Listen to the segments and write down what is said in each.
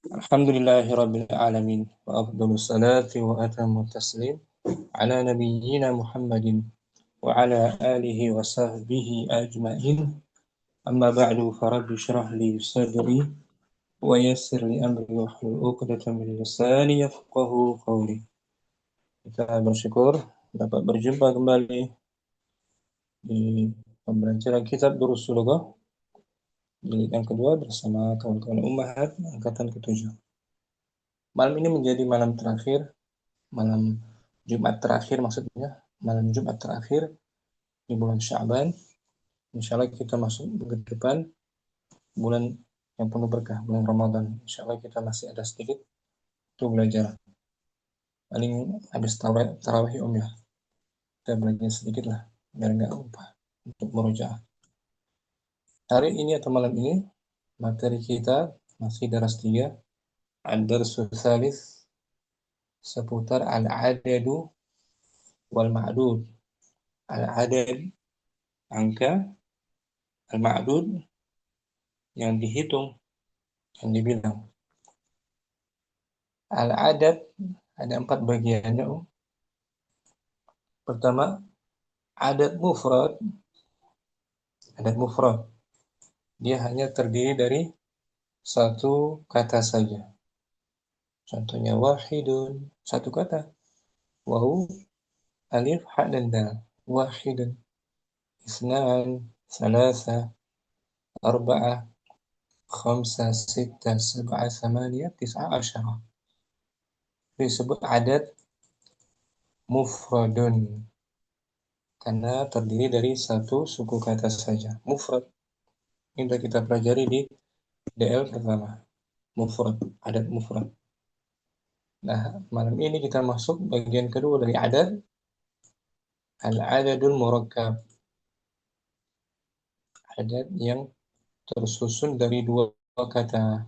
Alhamdulillahirabbil alamin wa afdhalus salati wa atamut taslim ala nabiyyina Muhammadin wa ala alihi wa sahbihi ajmain. Amma ba'du, farabbi shrah li sadri wa yassir li amri wahlul 'uqdatam min lisani yafqahu qawli. Kita bersyukur dapat berjumpa kembali di pembelajaran kitab Durus Lughah jilid yang kedua bersama kawan-kawan Ummahat angkatan ke-7. Malam ini menjadi malam terakhir, malam Jumat terakhir maksudnya, malam Jumat terakhir di bulan Sya'ban. Insya Allah kita masuk ke depan bulan yang penuh berkah, bulan Ramadan. Insya Allah kita masih ada sedikit untuk belajar. Paling habis tarawih ya, kita belajar sedikit lah, biar nggak lupa untuk merujaah. Hari ini atau malam ini, materi kita masih daras 3, ad-darsus tsalits, seputar al-adadu wal ma'dud. Al-adad, angka, al-ma'dud, yang dihitung, yang dibilang. Al-adad ada 4 bagiannya. Pertama, adad mufrad. Adad mufrad, dia hanya terdiri dari satu kata saja. Contohnya wahidun, satu kata. Wawu, alif, ha, dan dal. Wahidun. Isnan, salasa, arba'ah, khamsa, sitta, sab'ah, thamaniyah, tis'ah, asyarah. Disebut adad mufradun karena terdiri dari satu suku kata saja. Mufrad ini sudah kita pelajari di DL pertama. Mufrad, adad mufrad. Nah, malam ini kita masuk bagian kedua dari adad, al-adadul murakkab. Adad yang tersusun dari dua kata.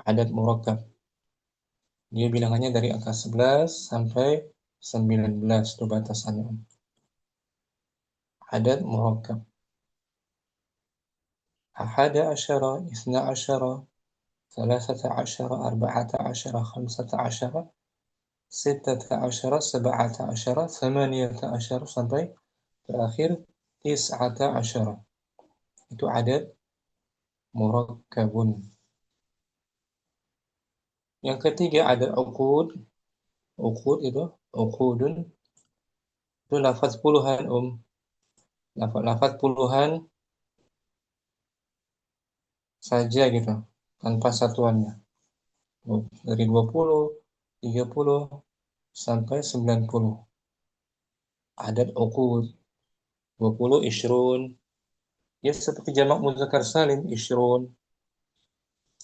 Adad murakkab. Dia bilangannya dari angka 11 sampai 19 itu batasannya. Adad murakkab. Ahada asyara, isna asyara, salasata asyara, arba'ata asyara, khamsata asyara, sittata asyara, sab'ata asyara, thamaniyata asyara, sampai terakhir tis'ata asyara. Itu adad murakkabun. Yang ketiga ada uqud. Uqud itu, uqudun, itu lafaz puluhan lafaz puluhan saja gitu, tanpa satuannya. Dari 20, 30, sampai 90. Adad uqud. 20, ishrun. Ya seperti jamak muzakkar salim, ishrun.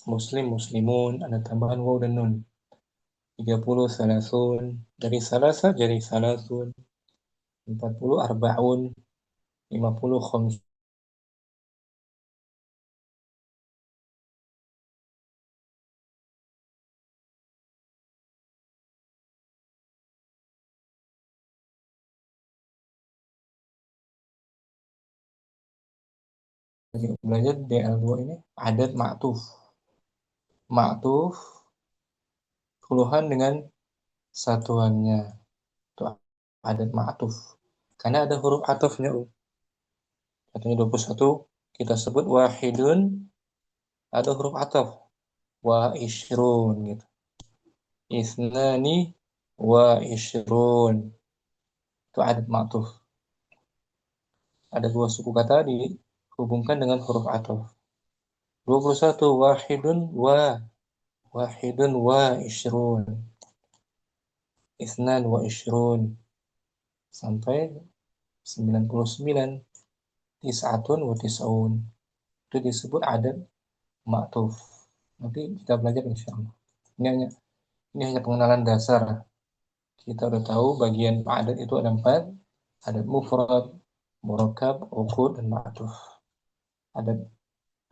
Muslim, muslimun, ada tambahan waw dan nun. 30, salasun. Dari salasa jadi salasun. 40, arba'un. 50, khams. Belajar DL2 ini adad ma'tuf. Ma'tuf puluhan dengan satuannya. Itu adad ma'tuf. Karena ada huruf atofnya. Contohnya 21 kita sebut wahidun, ada huruf atof. Wa ishrun gitu. Isnani wa ishrun. Itu adad ma'tuf. Ada dua suku kata dihubungkan dengan huruf atof. 21 wahidun wa ishrun. Isnan wa ishrun. Sampai 99. Tis'atun wa tis'un. Itu disebut adad ma'tuf. Nanti kita belajar insyaallah. Ini hanya pengenalan dasar. Kita udah tahu bagian adad itu ada 4. Adad mufrad, murakkab, uqud, dan ma'tuf.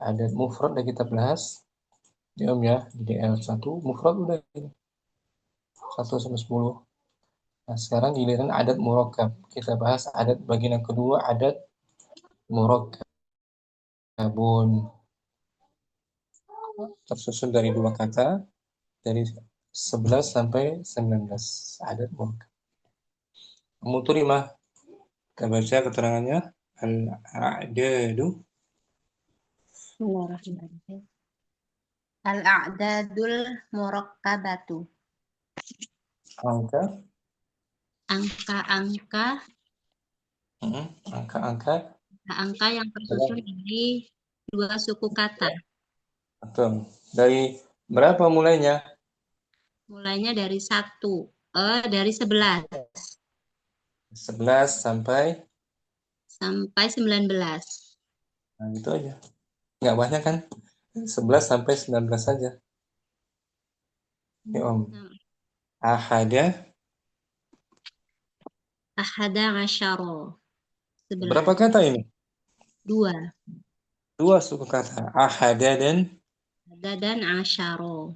Adad mufrad udah kita bahas. Ya di DL1 mufrad udah 1 sampai 10. Nah, sekarang giliran adad murakkab. Kita bahas adad bagian yang kedua, adad murakkabun. tersusun dari dua kata, dari 11 sampai 19 adat murakkab. Kamu terima, kita baca keterangannya. Al-a'dadu. Bismillahirrahmanirrahim. Al-a'dadul murakkabatu. Angka. Angka-angka Angka-angka. angka yang tersusun dari dua suku kata. Betul. Dari berapa mulainya? Mulainya dari dari 11 11 sampai, sampai 19. nah gitu aja. Nggak banyak kan? 11 sampai 19 saja. Ya Om. Nah, Ahada. ahada asyara. Berapa 11. kata ini? Dua. Dua suku kata. Ahada dan Ahada dan asyara.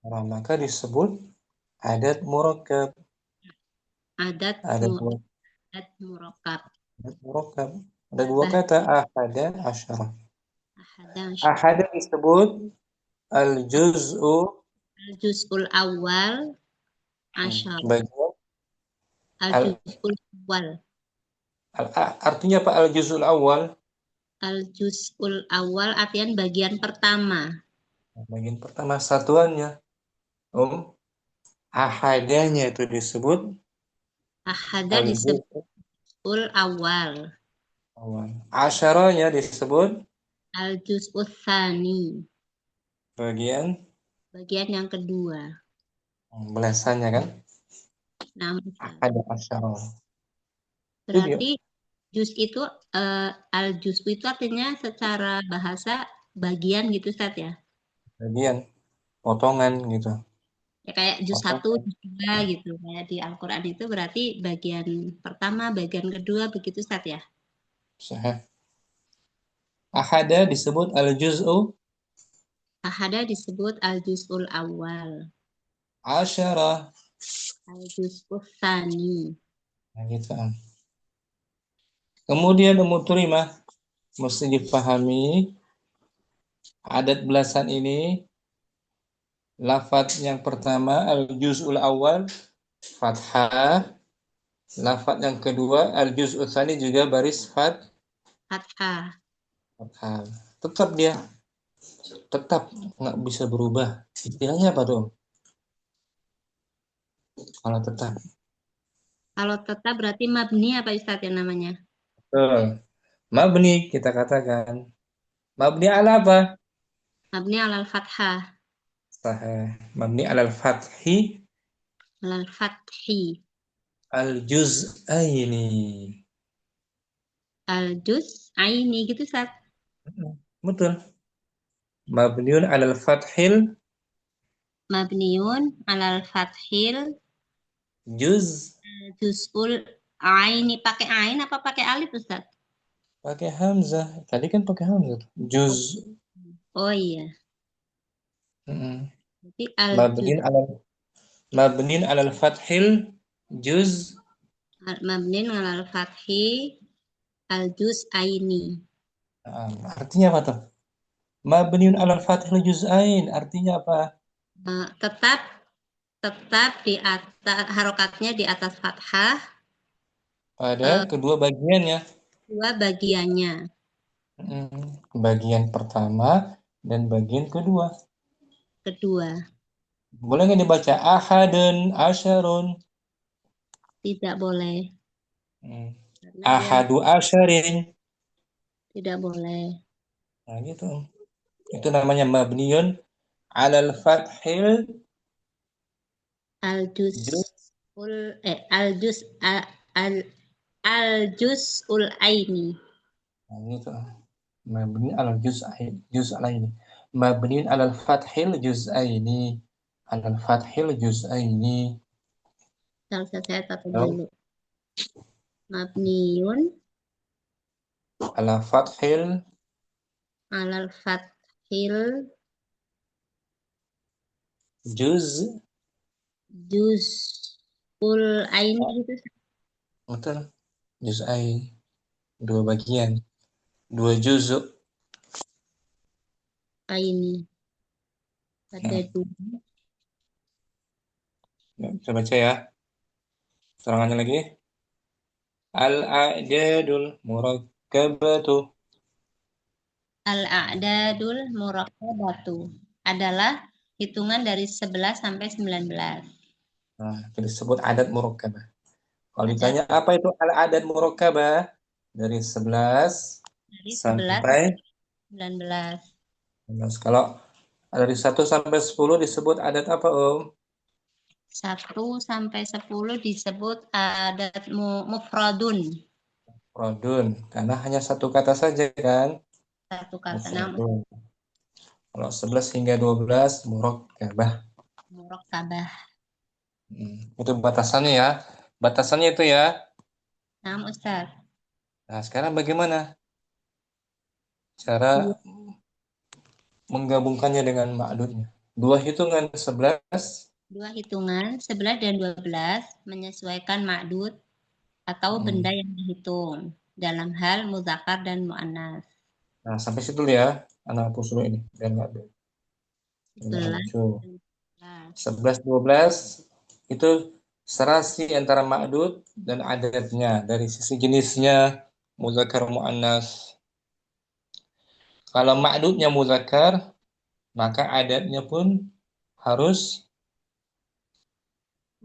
nah, maka disebut adat murakkab. Adat Adat murakkab. murakkab. Ada dua kata. Ahada asyara. Ahada asyara. Ahada disebut al-juz'u. Al-juz'ul awal asyara. Bagian al, Al-juz'ul awal. artinya apa al-juz'ul awal? Al-juz'ul awal artian bagian pertama. Bagian pertama satuannya. Om. Ahadanya itu disebut Ahada al-juz'ul disebut awal. awal. Asyaranya disebut Al-juz'ul tsani. bagian Bagian yang kedua. belasannya kan. Nah, Ahada asyara. Itu dia. berarti juz itu al-juz itu artinya secara bahasa bagian gitu Ustaz ya. Bagian potongan gitu. Ya kayak juz 1, Potongan. juz 2 gitu. Kayak di Al-Qur'an itu berarti bagian pertama, bagian kedua begitu Ustaz ya. Sahih. Ahada disebut al-juz'u Ahada disebut al-juz'ul awal, asyara. al-juz'ul tsani. Nah, gitu. Kemudian umur terima mesti dipahami adat belasan ini. Lafadz yang pertama al-juz'ul awal fathah. Lafadz yang kedua al-juz'ul tsani juga baris Fathah. fathah. Tetap dia tetap nggak bisa berubah. Istilahnya apa tuh? Kalau tetap. Kalau tetap berarti mabni apa Ustaz yang namanya? Betul. Mabni kita katakan. Mabni ala apa? Mabni alal fathah, Sahih. Mabni alal fathi alal fathi. al-juz'aini. Al-juz aini gitu Ustaz. Betul. Mabniun alal fathil Mabniun alal fathil juz juz'ul aini pakai ain apa pakai alif Ustaz? pakai hamzah. Tadi kan pakai hamzah. Juz. Oh, oh iya. Mm-mm. Berarti al-juz Mabniun alal fathil juz. mabnin alal fathi al-juz aini. Artinya apa tuh? Mabniun alal fathil juz'ain. Artinya apa? Tetap tetap di atas harokatnya di atas fathah Pada kedua bagiannya. dua bagiannya. Bagian pertama dan bagian kedua. Kedua, Boleh nggak dibaca ahadun asyarun? tidak boleh Hmm. karena dia Ahadu asyarin. tidak boleh. Nah gitu. Itu namanya mabniun alal fathil Al-juz juz. al-juz al al-juz'ul aini. Nah gitu. Mabni alal juz'aini. Mabniun alal fathil juz'aini. Alal fathil juz'aini. Saya catat Atau dulu. Mabniun ala fathil alal fathil juz. juz'ul aini gitu. Betul. Juz'ain. Dua bagian. Dua juzuk. Aini. Ada dua. Ya, saya baca ya. Serangannya lagi. Al-a'dadul murakkabatu. Al-a'dadul murakkabatu adalah hitungan dari 11 sampai 19. Nah, itu disebut adat murakkabah. Kalau Ada ditanya apa itu al-adat murakkabah? Dari 11 dari 11 sampai sampai 19. 11. Kalau dari 1 sampai 10 disebut adat apa, Om? 1 sampai 10 disebut adat mufradun. Mufradun. Karena hanya satu kata saja kan? Satu kata nama Mufradun. Kalau 11 hingga 12 murakkabah. murakkabah. Itu batasannya ya. Batasannya itu ya. Nah, Ustaz. Nah, sekarang bagaimana cara Dua, menggabungkannya dengan ma'dudnya? Dua hitungan 11. dua hitungan 11 dan 12 menyesuaikan ma'dud atau benda Hmm. yang dihitung dalam hal muzakkar dan mu'annas. Nah, sampai situ dulu ya. Anak hapus dulu ini. Biar nggak 11 lucu. dan 12. 11, 12 itu serasi antara ma'dud dan adatnya. Dari sisi jenisnya, muzakkar mu'annas. Kalau ma'dudnya muzakkar, maka adatnya pun harus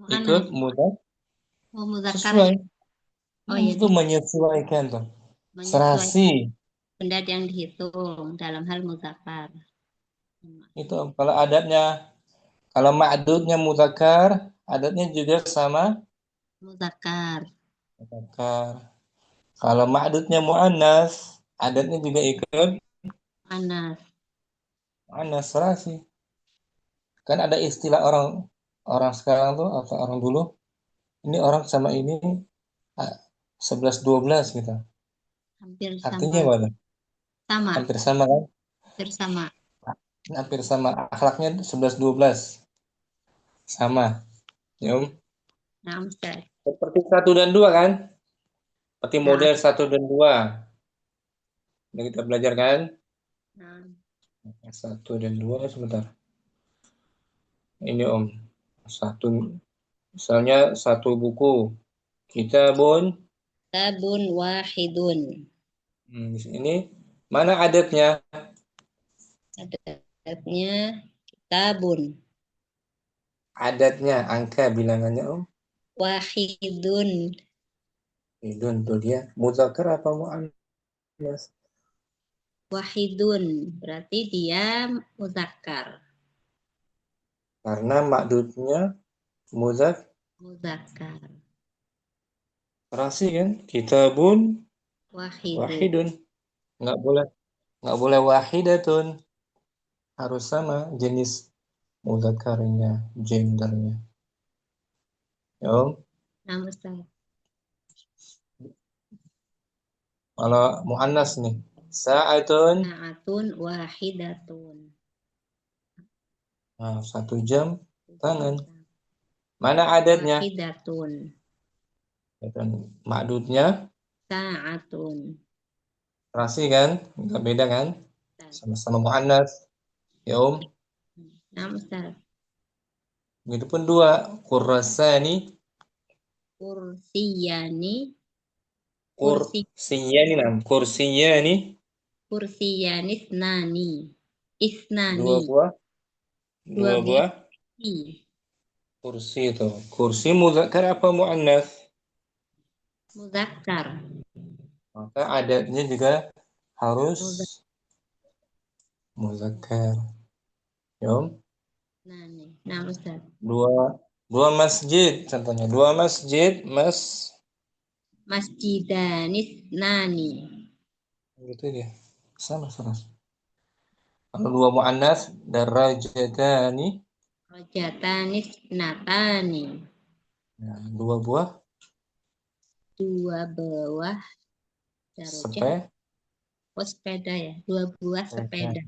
ikut Mu'annas. Oh, muzakkar sesuai. ya. Oh ya, Itu menyesuaikan tuh. menyesuaikan Serasi. benda yang dihitung dalam hal muzakkar. Itu kalau adatnya, kalau ma'dudnya muzakkar, adatnya juga sama Muzakkar, muzakkar. Kalau ma'dudnya mu'annas, adatnya juga ikut mu'annas. mu'annas serasi. Kan ada istilah orang orang sekarang tuh atau orang dulu, ini orang sama ini ah, 11 12 gitu. Hampir Artinya sama. apa? Sama, Hampir sama kan? hampir sama. Hampir sama akhlaknya 11 12 sama. Ya, Om. Nah, Ustaz. Seperti 1 dan 2 kan? Seperti Nah, model 1 dan 2. Yang kita belajar kan? nah, 1 dan 2 sebentar. Ini Om. Satu misalnya satu buku Kitabun. kitabun wahidun. Di sini mana adatnya? Adatnya kitabun Adatnya angka bilangannya Om. wahidun. Idun tuh dia. Muzakkar apa muannas? Wahidun berarti dia muzakkar. Karena makdudnya muzakkar Muzakkar. kan? Kitabun Wahidun. wahidun. Nggak boleh nggak boleh wahidatun. Harus sama jenis muzakkarnya, gendernya. Ya, Om. Nah, Ustaz. Kalau muannas nih, sa'atun. Sa'atun wahidatun. Nah, 1 jam tangan. Jam Mana adatnya? wahidatun. Ya kan, makdudnya Sa'atun. rasi kan? Nggak beda kan? Sama-sama muannas. Ya, Om. Nah, Ustaz. Begitu pun 2. Kurasani. Kursiyani. Kursi. Kursiyani nam. Kursiyani. Kursiyani isnani. Dua Isnani. buah. Dua Dua buah buah kursi. kursi itu. Kursi muzakkar apa muannas? Muzakkar. Maka adatnya juga harus Muzakkar. muzakkar. Ya, Om. Nah, nih. Nah, Ustaz. Dua dua masjid contohnya. Dua masjid, Masjidani isnani. gitu dia. Sama sama. Kalau dua muannas, darajatani. Rojatani isnatani. Nah, dua buah Dua buah darajah. sepeda. Oh, sepeda ya. Dua buah sepeda.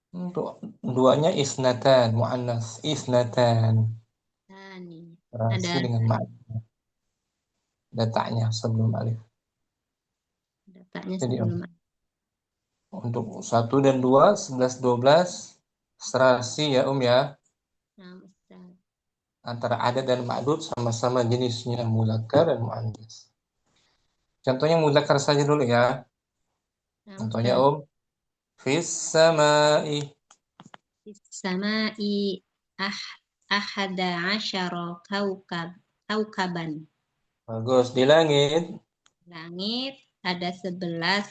Untuk duanya isnatan, muannas isnatan. Tani. Terasi Ada dengan datanya sebelum alif. datanya Jadi Om, sebelum. untuk 1 dan 2, 11 12 serasi ya ya, Nah, Ustaz. antara adad dan ma'dud sama-sama jenisnya muzakkar dan muannas. Contohnya muzakkar saja dulu ya. Nah, Contohnya Ustaz. fis sama'i. Sama'i ah ahada asyara kaukaban. Bagus, di langit. Langit ada 11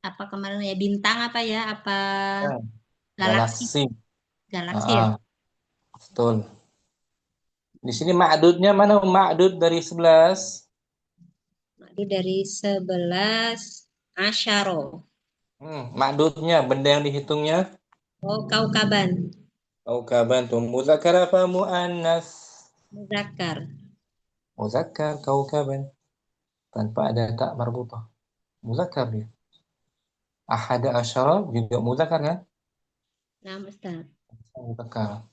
apa kemarin ya bintang apa ya? Apa Ya, galaksi? galaksi. Galaksi ya? Ah, betul. Di sini ma'dudnya mana ma'dud dari 11? Itu dari 11 asyaro. Ma'dudnya, benda yang dihitungnya. Oh, kaukaban. Kaukaban tuh. Muzakkar apa muannas? Muzakkar. Muzakkar kaukaban. Tanpa ada tak marbutah. Muzakkar dia. Ahada asyara juga muzakkar kan? Nah, Ustaz. Muzakkar.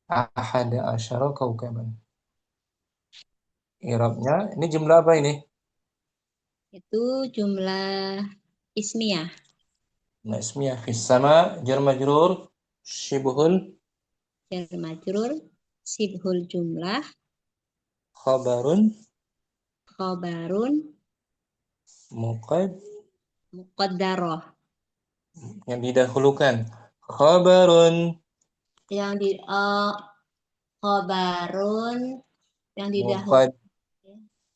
Ahada asyara kaukaban. Irabnya, ini jumlah apa ini? Itu jumlah ismiyah. Nah, ismiyah. Fis sama, jar majrur, syibhul, Jar majrur, sibhul jumlah, khabarun, khobarun, muqad, muqaddaroh. yang didahulukan. Khabarun, Yang di khobarun yang didahului muqad,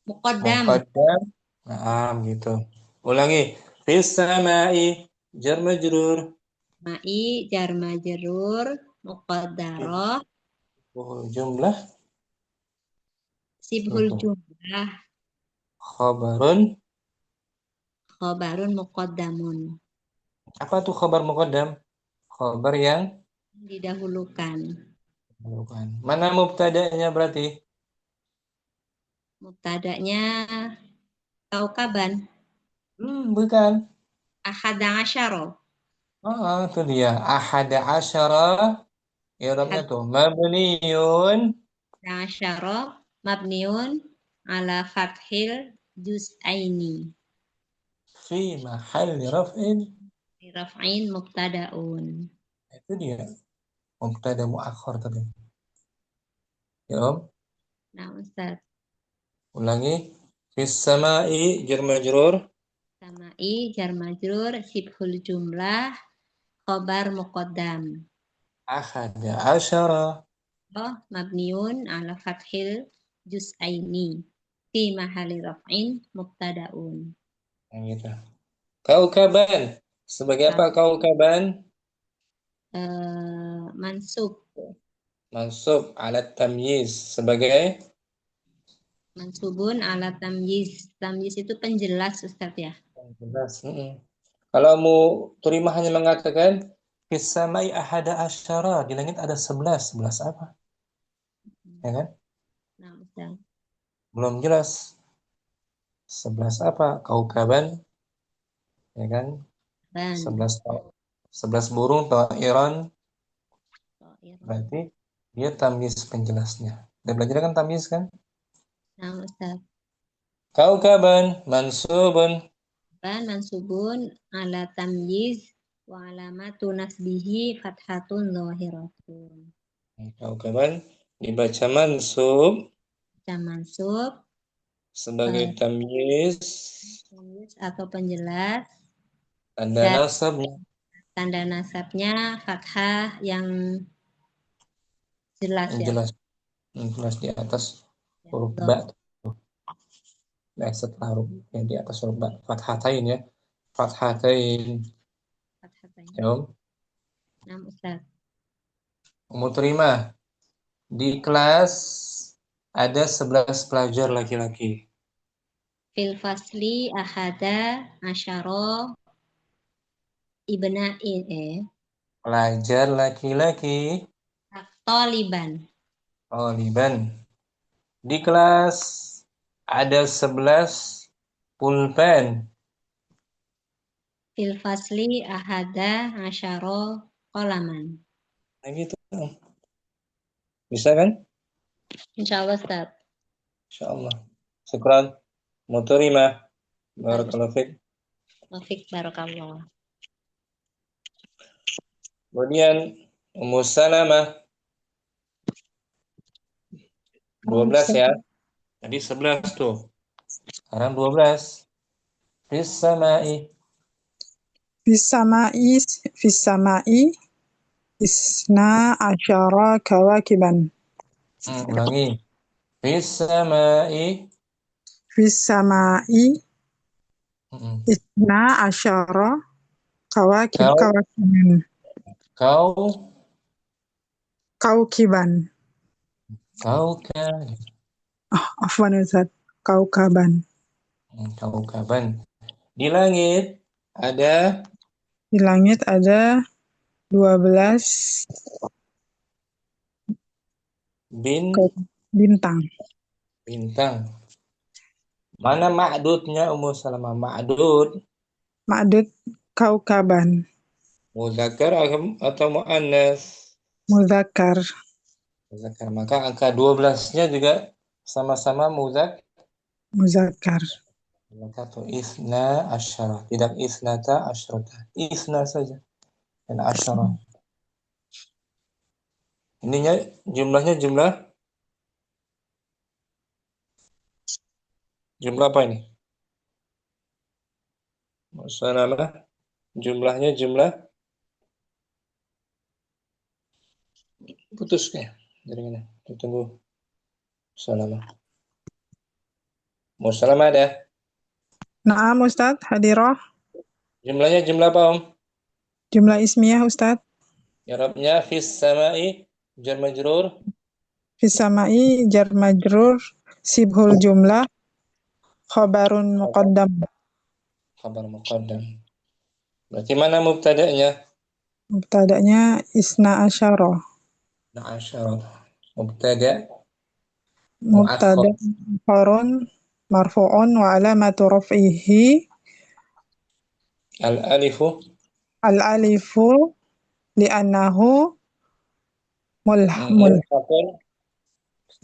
muqaddam. muqaddam. Nah, gitu. Ulangi. Fis sama'i, jar majrur, Ma'i jar majrur, muqaddaroh, syibhul jumlah, sibhul itu. jumlah, Khabarun, khobarun muqaddamun. apa tuh khabar muqaddam? Khabar yang Didahulukan. bukan. Mana mubtada'nya berarti? Mubtada'nya kaukaban. Bukan. Ahada asyara. Oh, itu dia. Ahada asyara. I'rabnya Ahada tuh. Mabniun. asyara mabniun ala fathil juz'aini. Fi mahalli raf'in. Raf'in mubtada'un. Itu dia. Mubtada muakhir tadi. Ya, Om. Nah, Ustaz. Ulangi. Fis sama'i jar majrur. Sama'i jar majrur sibhul jumlah khobar muqaddam. Ahada asyara. Oh, mabniun ala fathil juz'aini fi mahali raf'in mubtada'un. Yang gitu. Kaukaban. Sebagai apa kaukaban? Mansub. Mansub alat tamyiz. Sebagai Mansubun ala tamyiz. Tamyiz itu penjelas Ustaz ya. jelas. Kalau mau terima hanya mengatakan fisamai ahada asyara, di langit ada 11. 11 apa? Ya kan? Nah, Ustaz. Belum jelas. 11 apa? Kaukaban, ya kan? Ban. 11 11 burung Iran, To'iron. berarti dia tamyiz penjelasnya. Dan belajar kan tamyiz kan? Nah, Ustaz. Kaukaban mansubun. Ban mansubun ala tamyiz wa alamatu nasbihi fathatun zahiratun. Kaukaban dibaca mansub Baca mansub sebagai tamyiz, tamyiz atau penjelas tanda dan nasabnya tanda nasabnya fathah yang jelas yang ya. jelas. Jelas di atas Yang huruf ba. dhahir, Nah, setelah huruf yang di atas huruf ba. Fathatain ya. Fathatain. fathatain. Ya, Om. Nah, Ustaz. Kamu terima. Di kelas ada 11 pelajar laki-laki. Fil fasli ahada asyara ibna'in Pelajar laki-laki. taliban. Oh, Liban. Di kelas ada 11 pulpen. Fil fasli ahada asyara qalaman. Nah, gitu. Bisa kan? Insyaallah Ustaz. Insyaallah. Syukran. Mau terima. Bagus. Barakallahu fiik. Wafik barakallah. Kemudian Ummu Salamah 12 ya. Tadi 11 tuh. Sekarang 12. Fis sama'i. Fis samai isna asyara kawakiban. Ulangi. Fis sama'i. Fis samai Mm. isna asyara Kau kawakiban. kau Kaukiban. kau kan Afwan Ustaz. Kaukaban. kau kaban. Di langit ada Di langit ada 12 bintang. bintang. Mana ma'dudnya Ummu Salamah? Ma'dud Ma'dud kaukaban. muzakkar atau muannas? Muzakkar. Muzakkar. Maka angka 12-nya juga sama-sama Muzakkar. maka tuh isna asyara, tidak isnata asyrata. Isna saja dan asyara. Ininya jumlahnya jumlah apa ini? Salamah jumlahnya putus kayak dari mana? Tunggu. Salamah. Salamah ada. Naam Ustaz, hadirah. Jumlahnya jumlah apa, Om? Jumlah ismiyah Ustaz. I'rabnya fis sama'i jar majrur. Fis samai jar majrur sibhul jumlah khabarun muqaddam. Khabar muqaddam. Berarti mana mubtada'nya? Mubtada'nya isna asyara. Nah, asyara. Mubtada' mu'akhkhar. Mubtada' mu'akhkharun marfu'un wa alamatu raf'ihi Al-alifu al-alifu li'annahu mulhaqun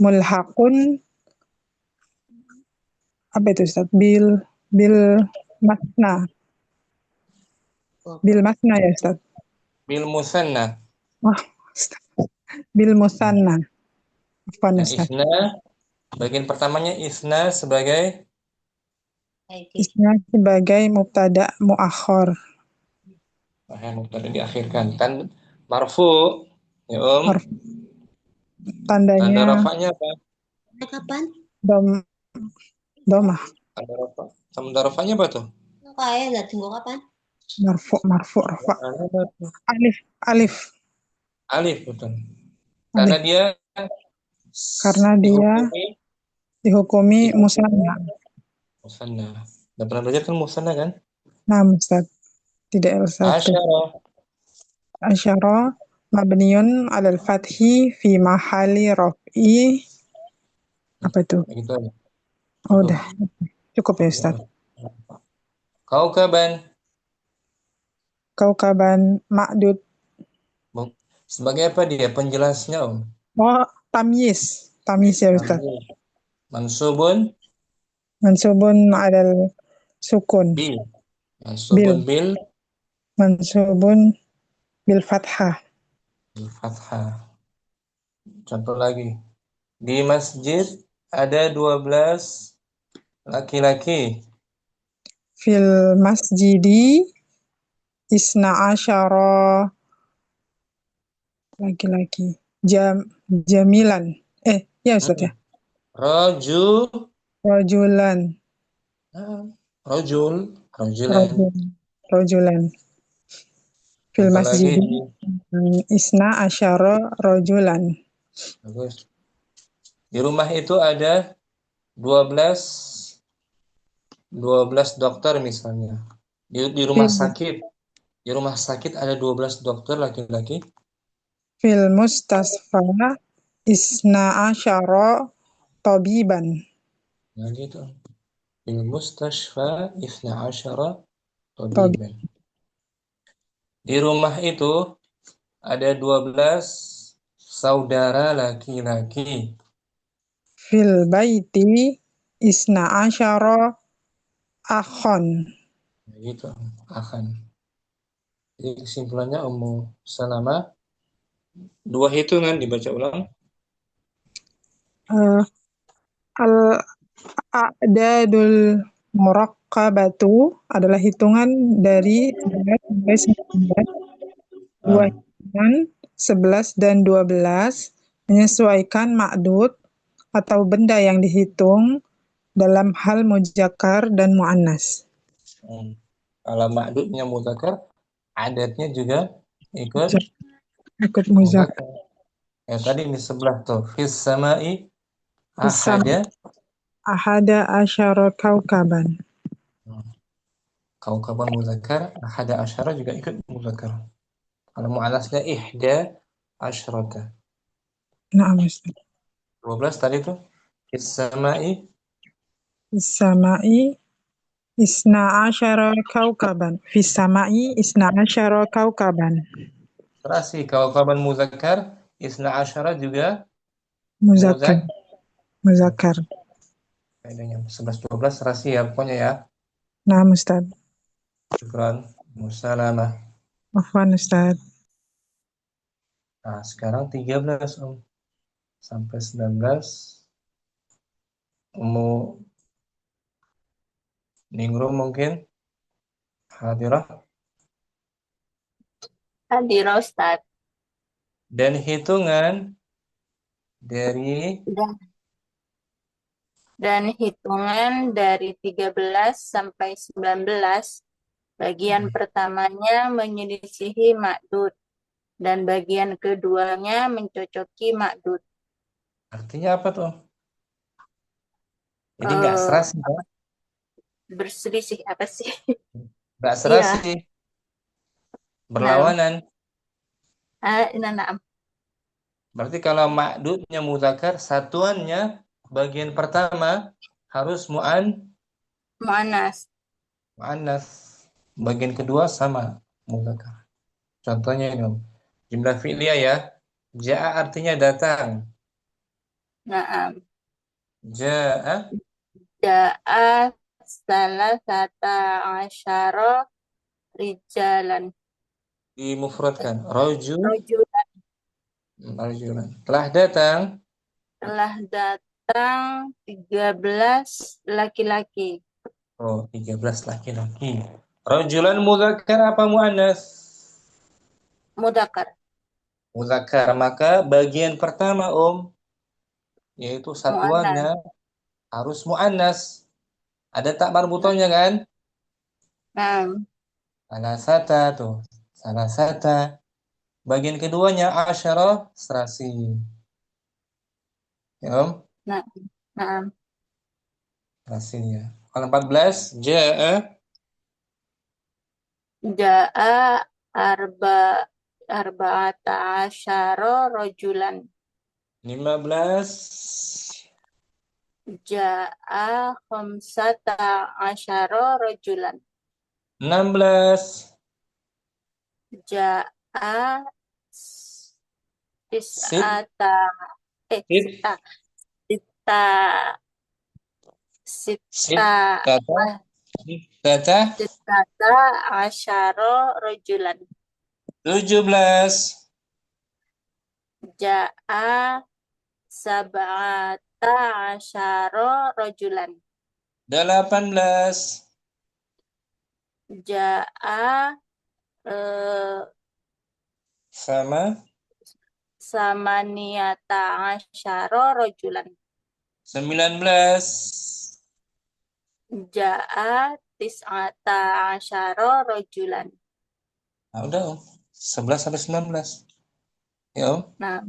mulhaqun apa itu Ustaz? Bil masna. Bil masna ya Ustaz. bil musanna. Wah, Ustaz. Bil musanna. Afwan Dan Ustaz. isna bagian pertamanya isna sebagai Isna sebagai mubtada muakhir. mubtada diakhirkan. Marfu ya Om. Tanda Tandanya rafanya apa? Kapan? domah. Tanda rafanya apa tuh? Kayak nggak tunggu kapan? Marfu rafa. Alif. Alif betul. Karena Alif. dia Karena dia dihukumi musanna. Musanna. Udah pernah belajar kan musanna kan? Nah, Ustaz. Tidak Ustaz. Asyara. Asyara mabniun 'alal fathi fi mahali raf'i. Apa itu? Begitu aja. Oh, udah. Cukup ya Ustaz. Kaukaban. Kaukaban ma'dud. Sebagai apa dia? Penjelasnya Om. Oh, tamyiz. Tamyiz ya Ustaz. Mansubun. Mansubun 'alal sukun. Bil. Mansubun bil. Mansubun bil fathah. Bil fathah. Contoh lagi. Di masjid ada 12 laki-laki. Fil masjidi isna asyara laki-laki. Jamilan. Ya Ustaz ya. Rajulan. Rajulan. Fil masjidi isna asyara rajulan. Bagus. Di rumah itu ada 12 dokter misalnya. Di rumah sakit. Di rumah sakit ada 12 dokter laki-laki. Fil mustasfa isna asyara tabiban. Nah gitu. Fil mustashfa isna asyara tabiban. Di rumah itu ada 12 saudara laki-laki. Fil baiti isna asyara akhon. Nah, gitu. Akan. Jadi kesimpulannya Ummu Salamah, dua hitungan dibaca ulang. Eh, Al-a'dadul murakkabatu adalah hitungan dari 11 sampai 19. Dua Ah, hitungan 11 dan 12 menyesuaikan ma'dud atau benda yang dihitung dalam hal muzakkar dan muannas. Kalau ma'dudnya mudzakkar, adatnya juga ikut Ikut muzakkar. mudzakkar. Ya tadi di sebelah tuh, fis sama'i Bisa ahada. ahada asyara kaukaban. Kaukaban mudzakkar, ahada asyara juga ikut mudzakkar. Kalau muannasnya ihda asyrata. Na'am Ustaz. 12 tadi tuh, fis sama'i. Sama'i isna asyara kaukaban. Fis sama'i isna asyara kaukaban. Serasi kaukaban mudzakkar, isna asyara juga Muzakkar. mudzakkar. Muzakkar. Bedanya 11 12 serasi ya pokoknya ya. Na'am Ustaz. Syukran. Musalamah. Afwan Ustaz. Nah, sekarang 13 Om. Sampai 19. Ummu Ningrum mungkin hadirah. Hadir Ustaz. Dan hitungan dari Dan hitungan dari 13 sampai 19, bagian pertamanya menyelisihi ma'dud dan bagian keduanya mencocoki ma'dud. artinya apa tuh? Jadi nggak Eh, serasi ya? berselisih apa sih? Nggak Iya. serasi, Nah, berlawanan. nah, Berarti kalau ma'dudnya mudzakkar, satuannya bagian pertama harus mu'annas. muannas. Bagian kedua sama mudzakkar. Contohnya ini Om. Jumlah fi'liyah ya. Ja'a artinya datang. Nah, Ja'a da'a salasata asyara rijalan. dimufradkan. Raju Rajul rajulan. Telah datang telah datang 13 laki-laki. 13 laki-laki. Rajulan mudzakkar apa muannas? Mudzakkar. Mudzakkar. Maka bagian pertama Om, yaitu Mu'annas. satuannya harus muannas. Ada tak marbutonya kan? Nah, Salasata tuh. Salasata. Bagian keduanya asyara serasi. Ya Om? nah, nah. Serasinya. Kalau 14 ja'a Ja'a arba arba'ata asyara rajulan. 15 Ja'a khamsata asyara rajulan. 16 Ja'a sit tis'ata sit sita sita sita sittata sittata sitata asyara rajulan. 17 Ja'a sab'ata asyara rajulan. 18 Ja'a eh, sama samaniyata asyara rajulan. 19 Ja'a tis'ata asyara rajulan. nah udah Om 11 sampai 19 ya Om Nah,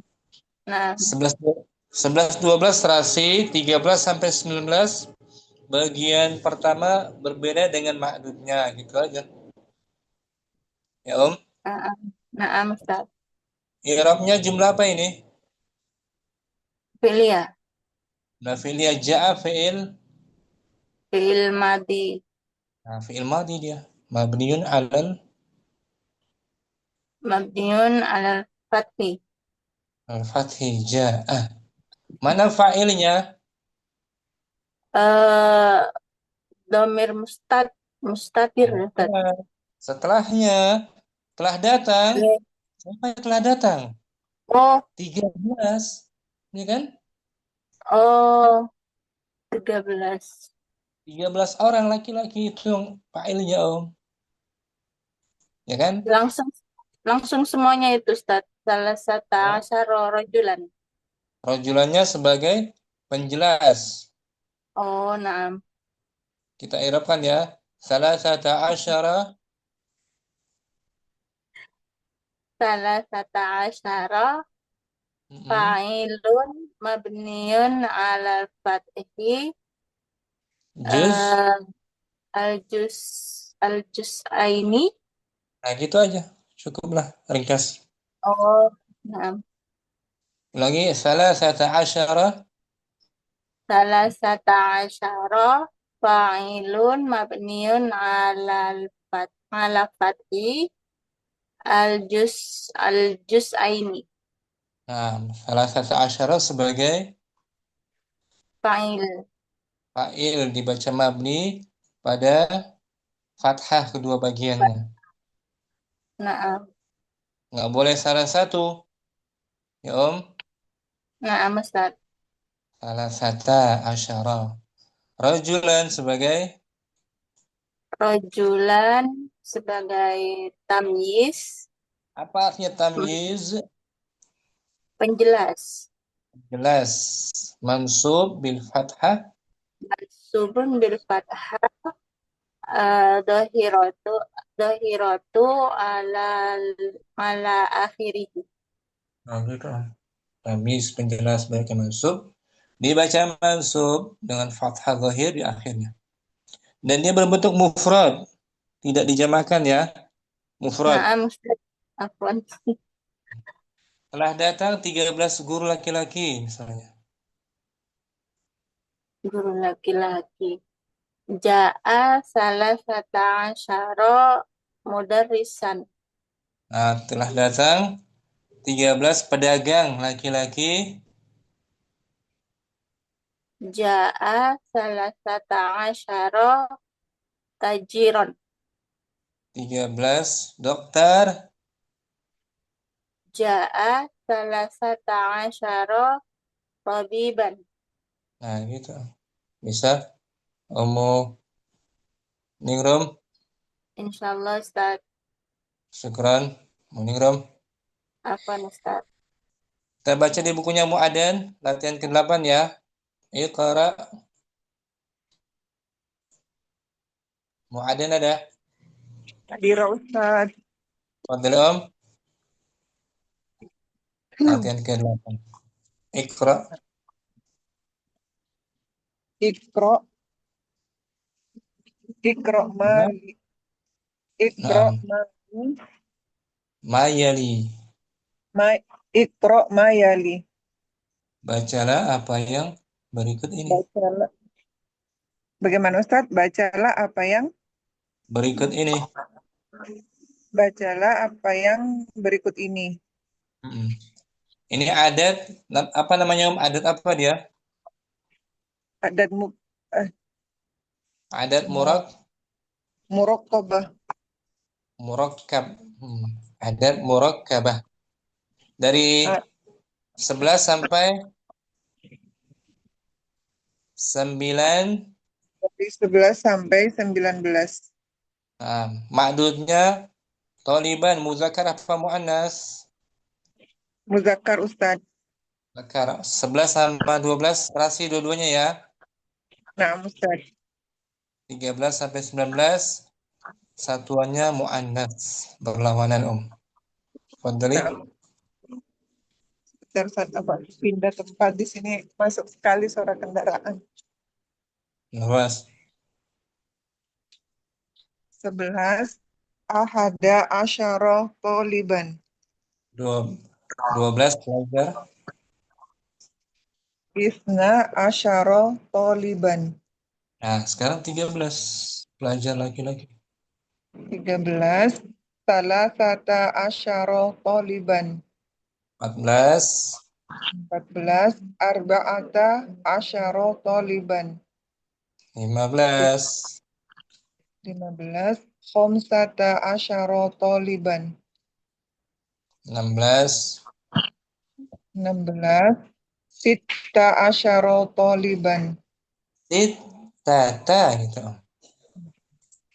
nah, 11 12 serasi 13 sampai 19 bagian pertama berbeda dengan makdudnya gitu aja ya Om. nah, nah, Ustaz. I'rabnya jumlah apa ini? Filia, Nah, fi'il ja'a fi'il. fi'il madi, Nah, fi'il madhi dia. Mabniun alal mabniun alal fathi. al-fathi ja'a. Mana fa'ilnya? Eh, domir mustatir, Ustaz. Nah, setelahnya Telah datang. Iya. Siapa yang telah datang? Oh, 13. Ya kan? oh, 13. 13 orang laki-laki itu yang fa'ilnya, Om. Ya kan? Langsung langsung semuanya itu, Ustaz. Salah satu Ya. asyara rajulan. Rojulannya sebagai penjelas. Oh, naam. Kita irapkan ya. Salah satu asyara. Salah satu asyara Mm-mm. fa'ilun mabniun ala fathi Juz. eh, al-juz al-juz'aini. Nah, gitu aja. Cukuplah ringkas. Oh, naam. Lagi salah satu asyara. Salah satu asyara fa'ilun mabniun ala fathi al-juz'aini. Nah, salah satu asyara sebagai Fa'il. fa'il dibaca mabni pada fathah kedua bagiannya. Naam. Nggak boleh salah satu. Ya, Om. Naam, Ustaz. Salah satu asyara. Rajulan sebagai Rajulan sebagai tamyiz, apa artinya tamyiz? penjelas. Jelas. Mansub bil fathah. Mansubun bil fathah, dohiratu dohiratu ala ala akhirih. Nah, gitu. Tamyiz penjelas baik mansub. Dibaca mansub dengan fathah zahir di akhirnya. Dan dia berbentuk mufrad, tidak dijamakan ya. Mufrad. Naam, Ustaz. Afwan. Telah datang 13 guru laki-laki misalnya. Guru laki-laki. Ja'a salah satu asyara mudarrisan. Nah, telah datang 13 pedagang laki-laki. Ja'a salah satu asyara tajiron. 13 dokter. Ja'a salah satu asyara tabiban. Nah, gitu. Bisa. Omo Ningrum. Insyaallah, Ustaz. Syukran. Ningrum. Afwan, Ustaz. Kita baca di bukunya Mu'adan, latihan ke-8 ya. Iqra. Mu'adan ada. Hadirah Ustaz. Fadil Om. Latihan ke-8. Iqra. Ikro, ikro ma, Nah, ikro Naam. ma, Mayali. ma, ikro mayali. Bacalah apa yang berikut ini. Bacalah. Bagaimana Ustaz? Bacalah apa yang Berikut ini. Bacalah apa yang berikut ini. Mm-mm. Ini adat, apa namanya Om? Adat apa dia? Adat Adat murakkabah. murakkab. Adat murakkabah. Dari Ah, 11 sampai 9. Dari 11 sampai 19. Nah, ma'dudnya taliban, muzakkar apa muannas? Muzakkar Ustaz. Muzakkar. 11 sama 12 rasi dua-duanya ya. Nah, Ustaz. 13 sampai 19 satuannya muannas, berlawanan Om. Fadli. Nah, Ustaz, apa pindah tempat di sini masuk sekali suara kendaraan. Luas. 11 ahada asyara toliban. 12 pelajar. Isna asyara toliban. Nah, sekarang 13 pelajar laki-laki. 13 salasata asyara toliban. 14 14 arba'ata asyara toliban. 15 15 khamsata asyara toliban. 16. 16. Sitta asyara taliban. Tata gitu.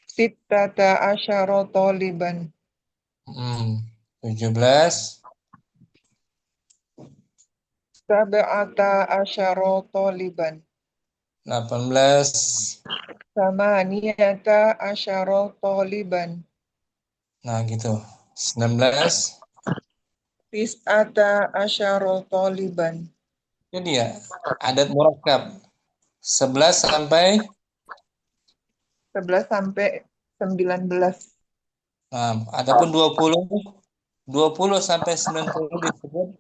Sittata asyara taliban. 17. Sab'ata asyara taliban. 18. Samaniyata asyara taliban. Nah gitu. 19. Tis'ata asyara taliban. Jadi ya adat murakkab 11 sampai 11 sampai 19. adapun 20 sampai 90 disebut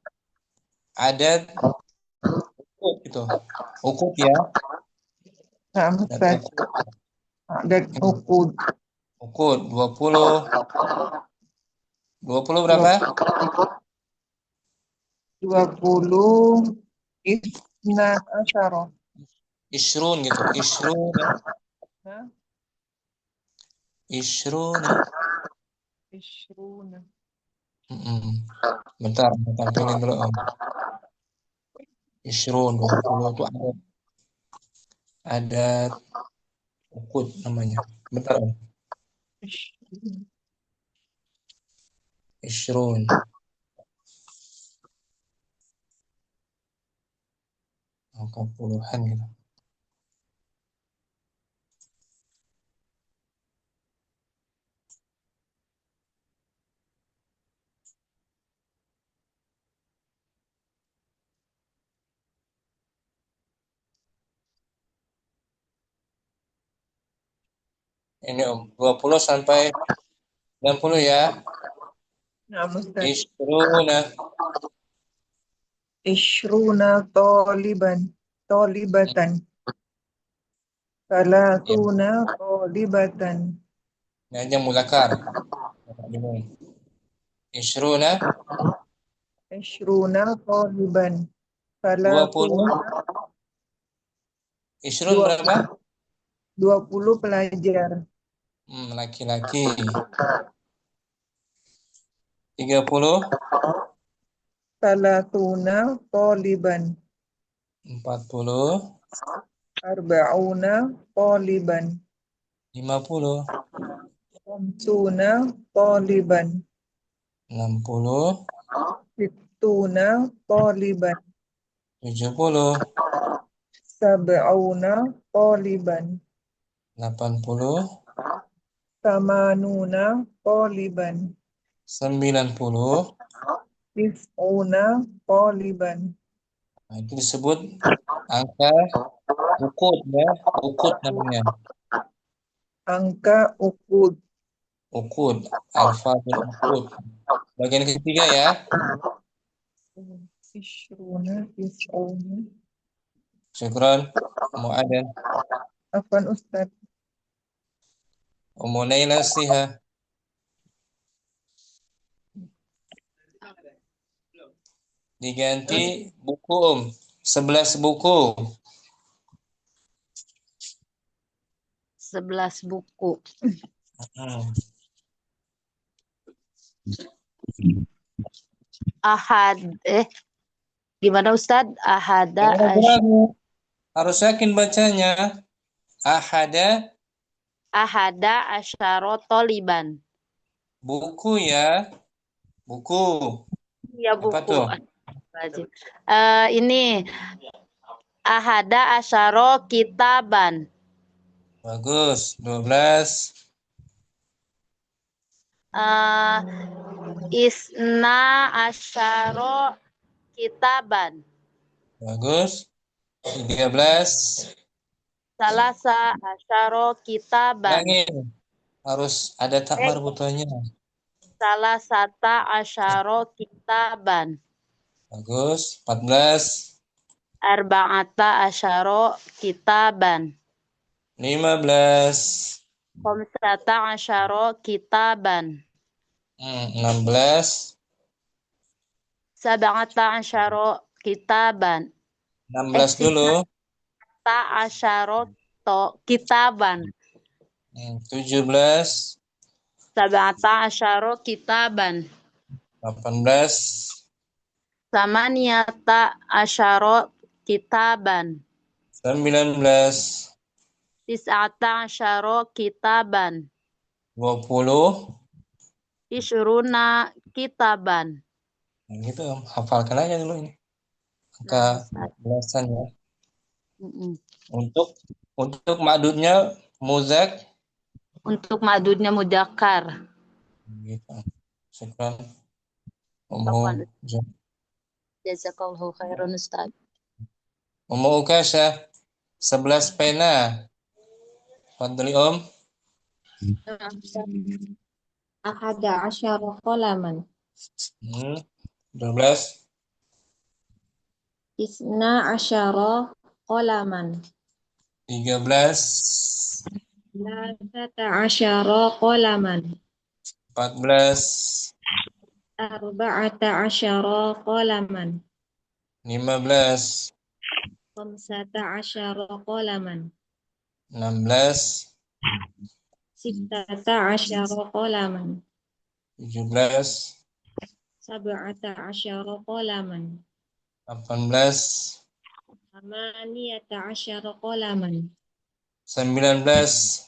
adat ukut gitu. Ukut ya, Nah, adat Ustaz. ukut. Dan ukud. Ukut 20. 20 berapa? 20 isna asyara. Isrun gitu. Isrun ya. Nah, Isrun ya. isruna. Bentar, tampilin dulu Om. Isrun 20 itu adat ukut namanya. Bentar Om. Isruna. Isrun. Angka puluhan gitu. Ini Om, 20 sampai 90 ya. Nah, Ustaz. Isruna. Isruna taliban. Talibatan. Ya. Salatuna talibatan. Ini aja mulakar. Isruna Isruna taliban. 20. Salatuna Isrun berapa? 20 pelajar. Laki-laki. 30. Salatuna taliban. 40. Arba'una taliban. 50. Khamsuna taliban. 60. Sittuna taliban. 70. Sab'una taliban. 80. Samanuna taliban. 90. Tis'una taliban. Nah, itu disebut angka ukut ya. Ukut namanya. Angka ukud. Ukut. Alfabet ukut. Bagian ketiga ya. Isruna, tis'una. Syukron. Mu'aden. Afwan Ustaz. Umunayna siha. Diganti buku 11 buku. 11 buku. Hmm. Gimana Ustadz? Harus yakin bacanya. Ahada asyara taliban. Buku ya. Buku. Ya Apa buku. tuh? Ini ahada asyara kitaban. Bagus. 12. Isna asyara kitaban. Bagus. 13. Salasa asyara kitaban. Langit. Harus ada tak marbutannya. Salasata asyara kitaban. Bagus. 14. Arba'ata asyara kitaban. 15. Khamsata asyara kitaban. 16. Sab'ata asyara kitaban. 16 dulu. Ta asyara kitaban. 17. Sab'ata asyara kitaban. 18. Samaniyata asyara kitaban. 19. Tis'ata asyara kitaban. 20. Isyruna kitaban. Nah, gitu, hafalkan aja dulu ini. Angka Nah, Ustaz. 14-an ya. Mm-mm. Untuk ma'dudnya muzak. Untuk madudnya mudakar. Gitu. Syukran. Afwan. Umum Jazakallahu khairan Ustaz. Ukasyah 11 pena. Fadli Ahada asyara qalaman. 12. Isna asyara qalaman. 13. Lasata asyara qalaman. 14. Arba'ata asyara qalaman. 15. Khamsata asyara qalaman. 16. Sittata asyara qalaman. 17. Sab'ata asyara qalaman. 18. Thamaniyata asyara qalaman. 19.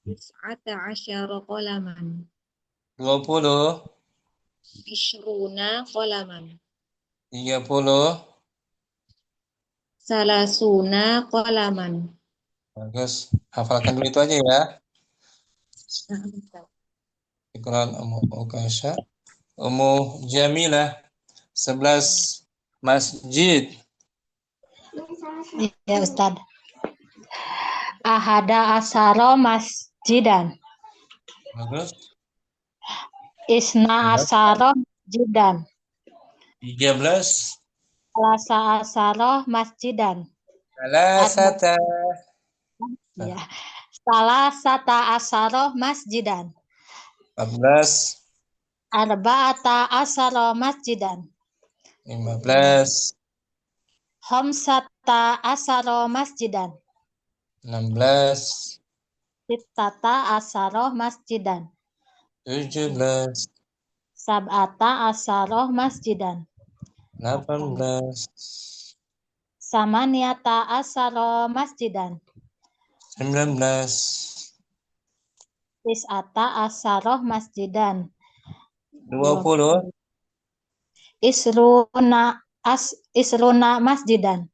Tis'ata asyara qalaman. 20. Ishruna qalaman. 30. Salasuna qalaman. Bagus. Hafalkan dulu itu aja ya. Syukran Ukasyah. Jamilah 11 masjid. Ya Ustad. Ahada asaro masjidan. Bagus. Isna asaro masjidan. 13. Salasa asaro masjidan. Salasata. Ya. Salasata asaro masjidan. 14. Arba'ata asaro masjidan. 15. Khamsata asaro masjidan. 16. Sittata asaro masjidan. 17. Sab'ata asaro masjidan. 18. Samaniyata asaro masjidan. 19. Tis'ata asaro masjidan. 20. Isruna masjidan.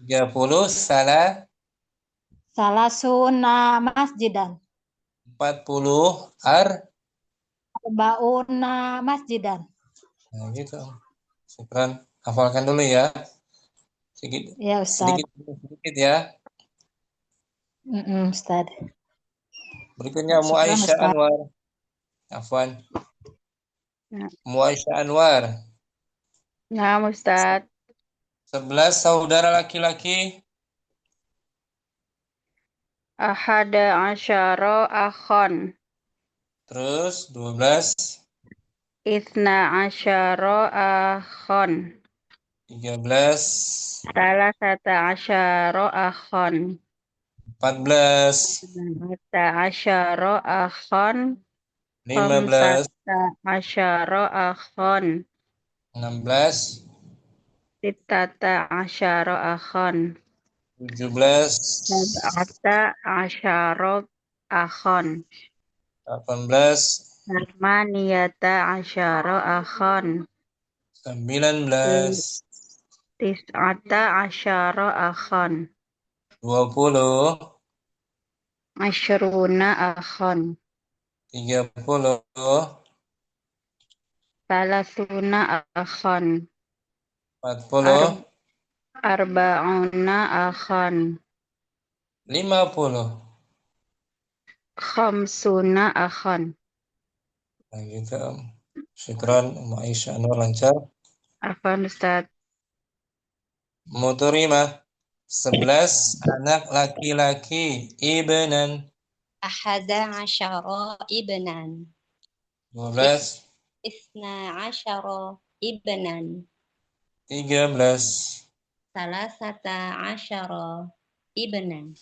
30. Salasuna masjidan. 40. Arbauna masjidan. Nah gitu. Syukran. Hafalkan dulu ya. Ya Ustaz. Sedikit ya. Ustaz. Berikutnya Syukran, Muaisyah Ustaz. Anwar. Afwan. Ya. Muaisyah Anwar. Nah, Ustaz. 11 saudara laki-laki. Ahada asyara akhon. Terus 12. Ithna asyara akhon. 13. Salasata asyara akhon. 14. Sab'ata asyara akhon. 15. Khamsata asyara akhon. 16. Sittata asyara akhon. 17. Sab'ata asyara akhon. 18. Thamaniyata asyara akhon. 19. Tis'ata asyara akhon. 20. Asyruna akhon. 30. Salasuna akhon. 40. Arba'una akhon. 50. Khamsuna akhon. Nah gitu. Syukran Aisyah Anwar lancar. Afwan Ustaz. Muturimah 11 anak laki-laki ibnan. Ahada asyara ibnan. 12. Isna asyara ibnan. 13. Salasata asyara ibnan.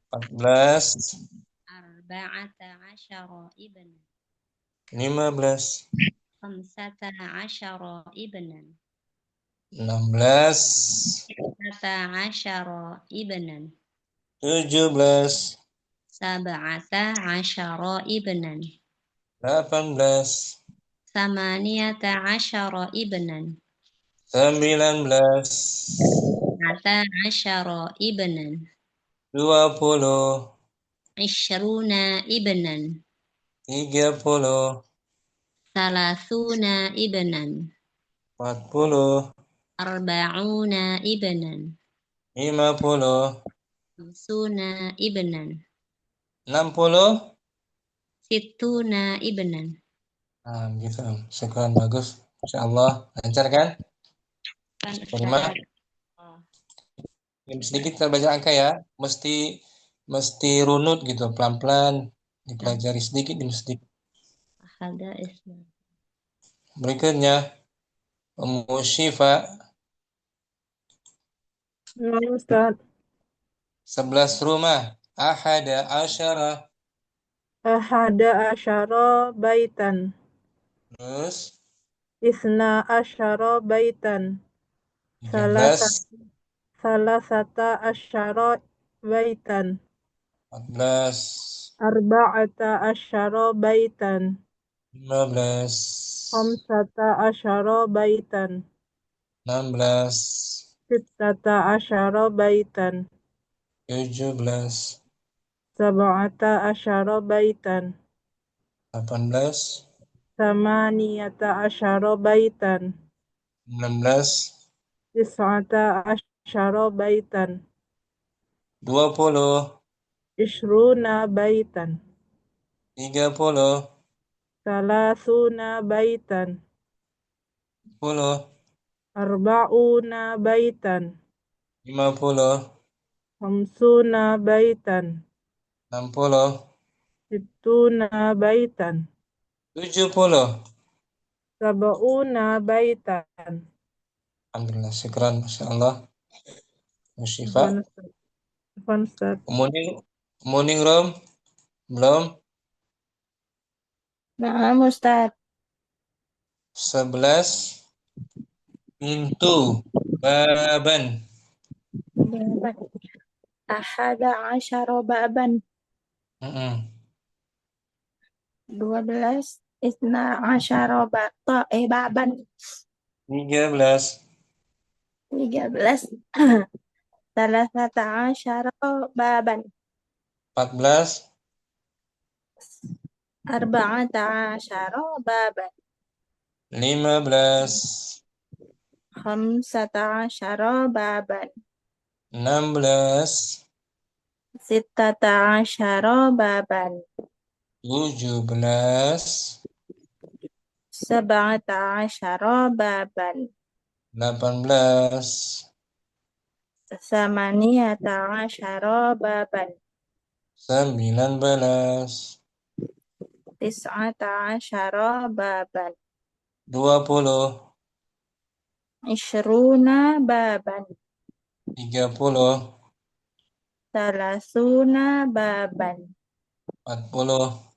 14. Arba'ata asyara ibnan. 15. khamsata asyara ibnan. 16, Sata asyara ibnan. 17, Sab'ata asyara ibnan. 18, Samaniyata asyara ibnan. 19, Ata asyara ibnan. 20, Ishruna ibnan. 30, Salasuna ibnan. 40, Arba'una ibnan. 50, Suna ibnan. 60. Situna ibnan. Nah, gitu. Syukran, bagus. Insyaallah lancar kan? Kan Terima. Sedikit kita belajar angka ya. Mesti runut gitu, pelan-pelan dipelajari sedikit demi sedikit. Ada isma. Berikutnya Ummu Syifa Ya, Ustaz. 11 rumah. Ahada asyara. Ahada asyara baitan. Terus Isna asyara baitan. 13, Salasata asyara baitan. 14, Arba'ata asyara baitan. 15, Khamsata asyara baitan. 16, Sittata asyara baitan. 17, Sab'ata asyara baitan. 18, Samaniyata asyara baitan. 19, Tis'ata asyara baitan. 20, Ishruna baitan. 30, Salasuna baitan. 10, Arba'una baitan. 50, Khamsuna baitan. 60, Sittuna baitan. 70. Sab'una baitan. Alhamdulillah, syukran, Masya Allah. Musyifa. Afwan Ustaz. Afwan Ustaz. Morning Rom, belum? Nah, Ustaz. 11, pintu, baban. Ahada asyara baban. 12 isna asyara baban. 13, 13 salasata asyara baban. 14, Arba'ata asyara baban. 15, Khamsata asyara baban. 16, Sittata asyara baban. 17, Sab'ata asyara baban. 18, Samaniyata asyara baban. 19, Tis'ata asyara baban. 20, Ishruna baban. 30, Salasuna baban. 40,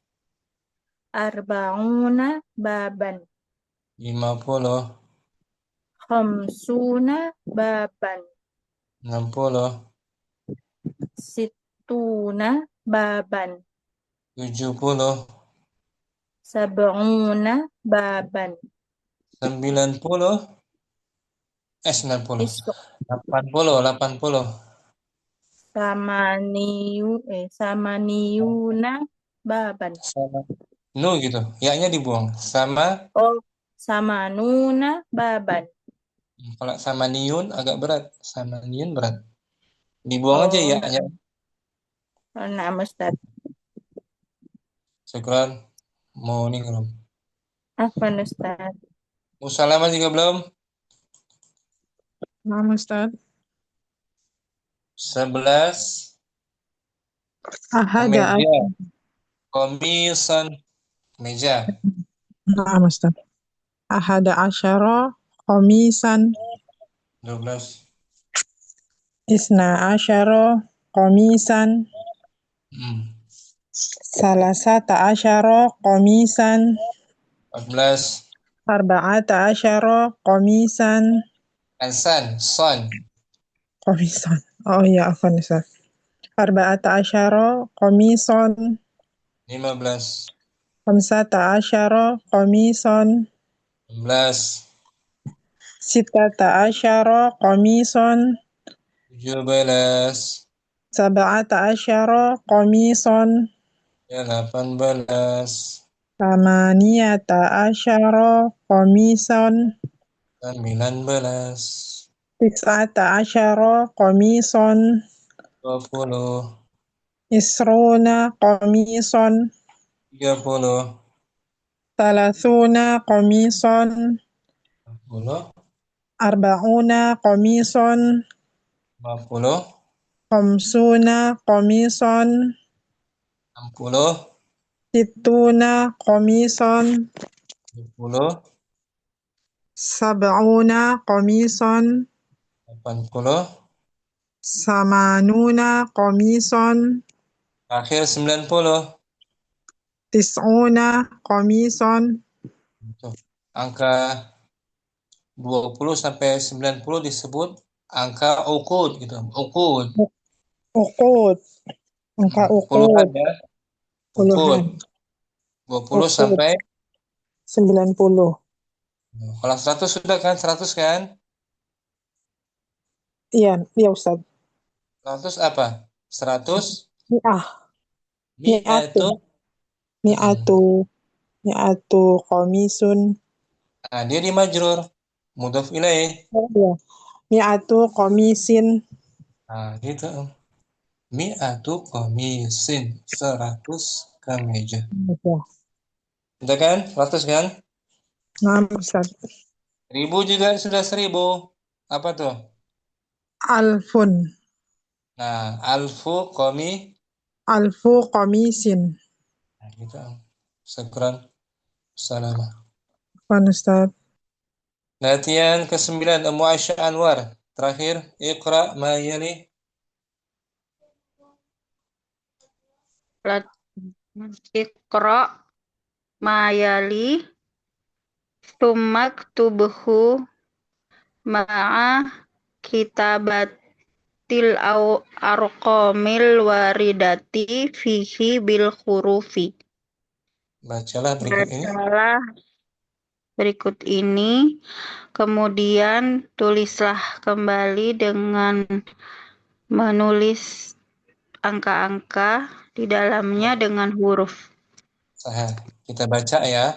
Arba'una baban. 50, Khamsuna baban. 60, Sittuna baban. 70, Sab'una baban. 90, 90, 80. Samaniyuna baban. Sama nu gitu. Ya-nya dibuang. Sama, Oh, samanuna baban. kalau sama niun agak berat. Sama niun berat. Dibuang aja Oh, ya-nya. nah, Ustaz. Syukran. Morning Rom. Afwan Ustaz. Musalama juga belum? Nah, Ustaz. 11, Ahada kemeja. Komisan. Meja. Nah, Ustaz. Ahada asyara komisan. 12, Isna asyara komisan. hmm. Salasata asyara komisan. 14, arba'ata asyara qamisan. Son. Qamisan. Oh iya, afwan Ustaz. Arba'ata asyara qamison. 15. Khamsata asyara qamison. 16. Sittata asyara qamison. 17. Sab'ata asyara qamison. 18. Thamaniyata asyara qamison. 19. Tis'ata asyara qamison. 20. Isruna qamison. 30. Thalathuna qamison. 40. Arba'una qamison. 50. Khamsuna qamison. 60. Sittuna qamison. 70. Sab'una qamison. 80. Samanuna qamison. Akhir 90. Tis'una qamison. Tuh. Angka 20 sampai 90 disebut angka ukud gitu. Ukud. Uqud. Angka Puluhan uqud. ya. Puluhan. Ukud. 20 Uqud. sampai 90. kalau 100 sudah kan? 100 kan? Iya, iya Ustaz. 100 apa? 100 Mi'ah. mi'atu. Mi'atu qamisun. Nah, dia di majrur. Mudhaf ilaih. Oh, iya. Mi'atu qamisin. Nah, gitu. Mi'atu qamisin. 100 kemeja. Iya. Udah kan? 100 kan? Nah, Ustaz. 1000 juga sudah 1000. Apa tuh? Alfun. Nah, alfu Alfu qamisin. Nah, gitu. Syukran. Salam. Afwan Ustaz. Latihan ke-9 Ummu Aisyah Anwar. Terakhir, Iqra ma yali. Iqra mayali tumaktubuhu ma'a kitabatil arqamil waridati fihi bil hurufi. Bacalah berikut ini. Bacalah berikut ini, kemudian tulislah kembali dengan menulis angka-angka di dalamnya dengan huruf. Sahih. Kita baca ya.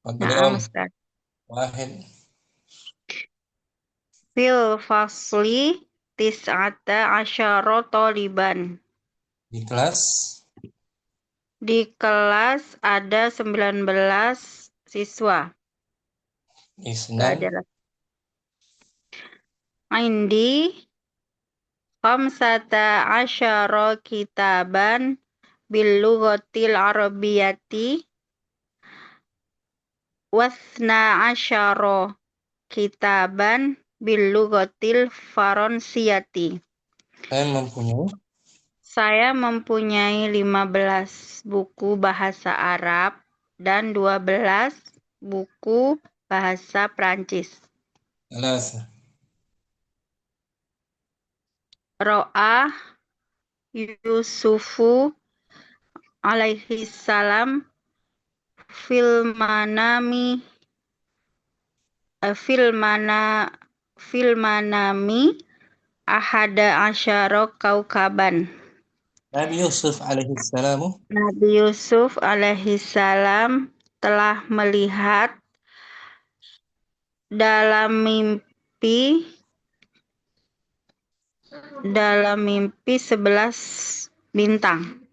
Fadli Naam, Om. Ustaz. Wahid. Fil fasli tis'ata asyara taliban. Di kelas. Di kelas ada 19 siswa. Isnan. Belajar. Indi khamsata asyara kitaban bil lughatil arabiyyati wasna asyara kitaban bil lughatil faransiyati. Saya mempunyai 15 buku bahasa Arab dan 12 buku bahasa Prancis. Alas. Ro'ah Yusufu alaihi salam fil manami ahada asyara kaukaban. Nabi Yusuf alaihi salamu. Nabi Yusuf alaihi salam telah melihat dalam mimpi 11 bintang.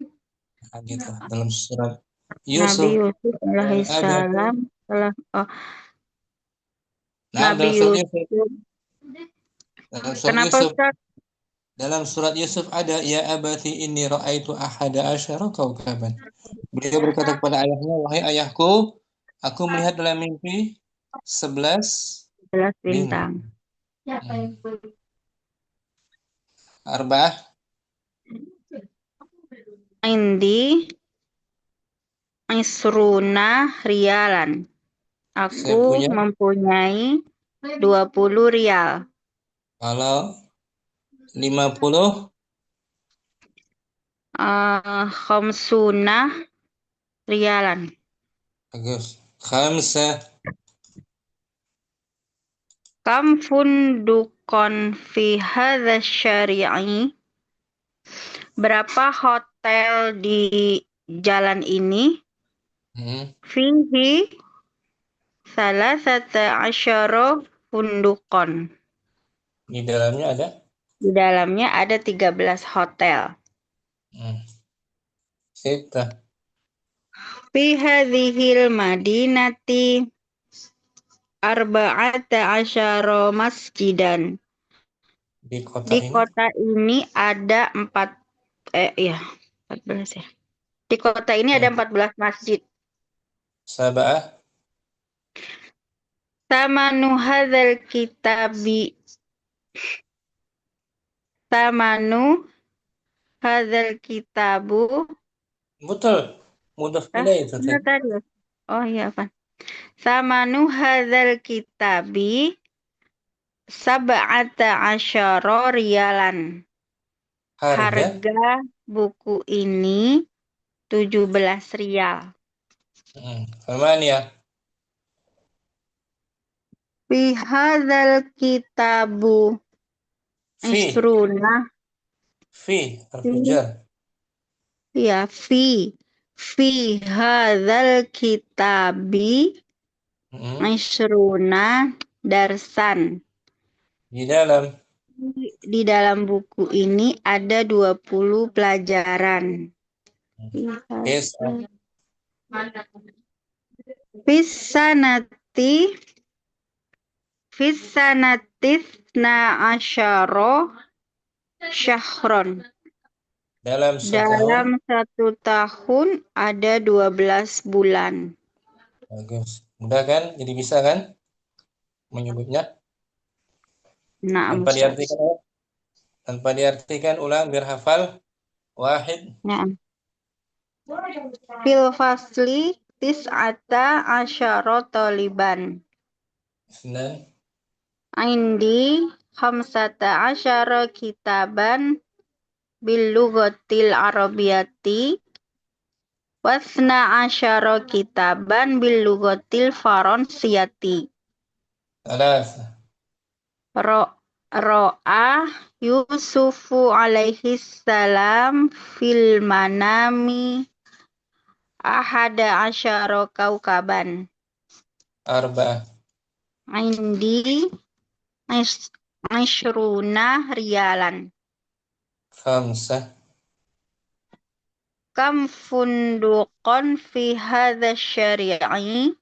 Nah, gitu. Dalam surat Nabi Yusuf. Yusuf alaihi salam telah Nabi Dalam surat Yusuf. Yusuf. Dalam surat Kenapa Yusuf. Ustaz? Dalam surat Yusuf ada ya abati inni ra'aitu ahada asyara kaukaban. Beliau berkata kepada ayahnya, wahai ayahku, aku melihat dalam mimpi 11 bintang. Arba'ah. Indi isruna rialan. Saya Aku punya. mempunyai 20 rial. Kalau 50, Khamsuna rialan. bagus. Khamsah, Kam fundukon fi hadha syari'i? Berapa hotel di jalan ini? Fihi salasata asyara fundukon. di dalamnya ada. Di dalamnya ada 13 hotel. Sita, Fi hadhil madinati arba'ata asyara masjidan. di kota Di ini. kota ini ada 14 ya. Di kota ini ada 14 masjid. Sab'ah, Tamanu hadzal kitabi Tamanu hadzal kitabu. betul. Mudah ilaih itu. Benar tadi ya? Oh iya, Pak. Tamanu hadzal kitabi sab'ata asyara rialan. Harga buku ini 17 rial. Thamania, Fi hadzal kitabu fi, isruna. harfu jar. Ya, fi hadzal kitabi isruna darsan. Di dalam buku ini ada 20 pelajaran. Fisanatisna asyara syahron. Dalam Dalam satu tahun ada 12 bulan. Bagus. Mudah kan? Jadi bisa kan menyebutnya? Naam, Tanpa Ustaz. diartikan. Tanpa diartikan ulang biar hafal. Wahid. Naam. Fil fasli tis'ata asyara taliban. Isnan. Indi khamsata asyara kitaban bil lughatil arabiyati wasna asyara kitaban bil lughatil faransiyati. Alas. Ro'a Yusufu alaihi salam fil manami ahada asyara kaukaban. Arba'ah. Indi ishruna rialan. Khamsah. Kam funduqan fi hadha syari'i?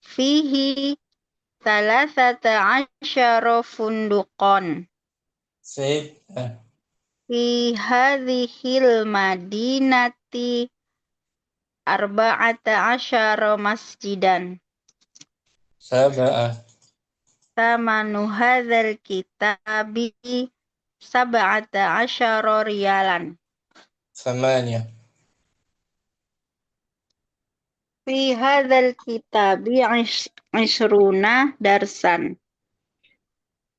Fihi salasata asyara funduqan. Sita. Fi hadhil madinati arba'ata asyara masjidan. Sab'ah. Tamanu hadzal kitabi sab'ata asyara rialan. Thamania. Fi hadzal kitabi isruna darsan.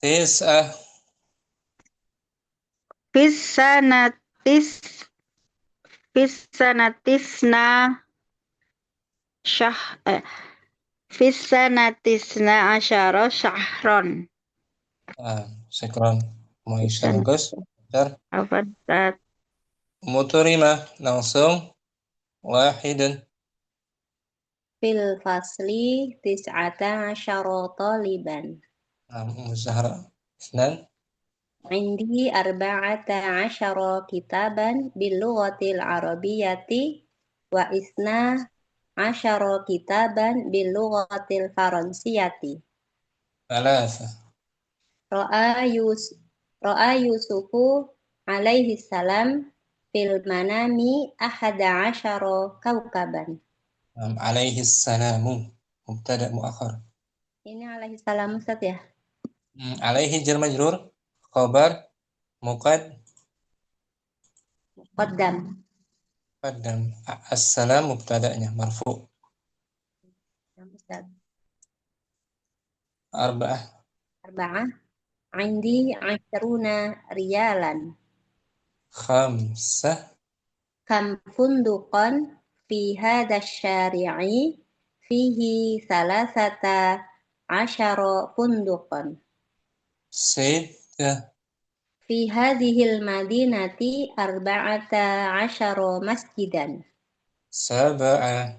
Tis'ah. Fisanatisna asyara syahron. Syukran. Maisha bagus. Bentar. Apa Ustaz? Muturima. Langsung. Wahidun. Fil fasli tis'ata asyara taliban. Zahra. Isnan. Indi arba'ata asyara kitaban bil lughatil arabiyyati wa isna asyara kitaban bil lughatil faransiyati. Alas. Ro'a Yusufu alaihi salam fil manami ahada asyara kaukaban. Alaihi salamu. Mubtada muakhar. Ini alaihi salam Ustaz ya? Alaihi jar majrur. Khabar. Muqaddam. Qaddam. Assalam mubtada'nya marfu. Nah, Ustaz. Arba'ah. Arba'ah. Indi 'ashruna riyalan. Khamsah. Kam funduqan fi hadha syari'i fihi salasata asyara funduqan. Sittah. Fi hadhil madinati arba'ata asyara masjidan. Sab'ah.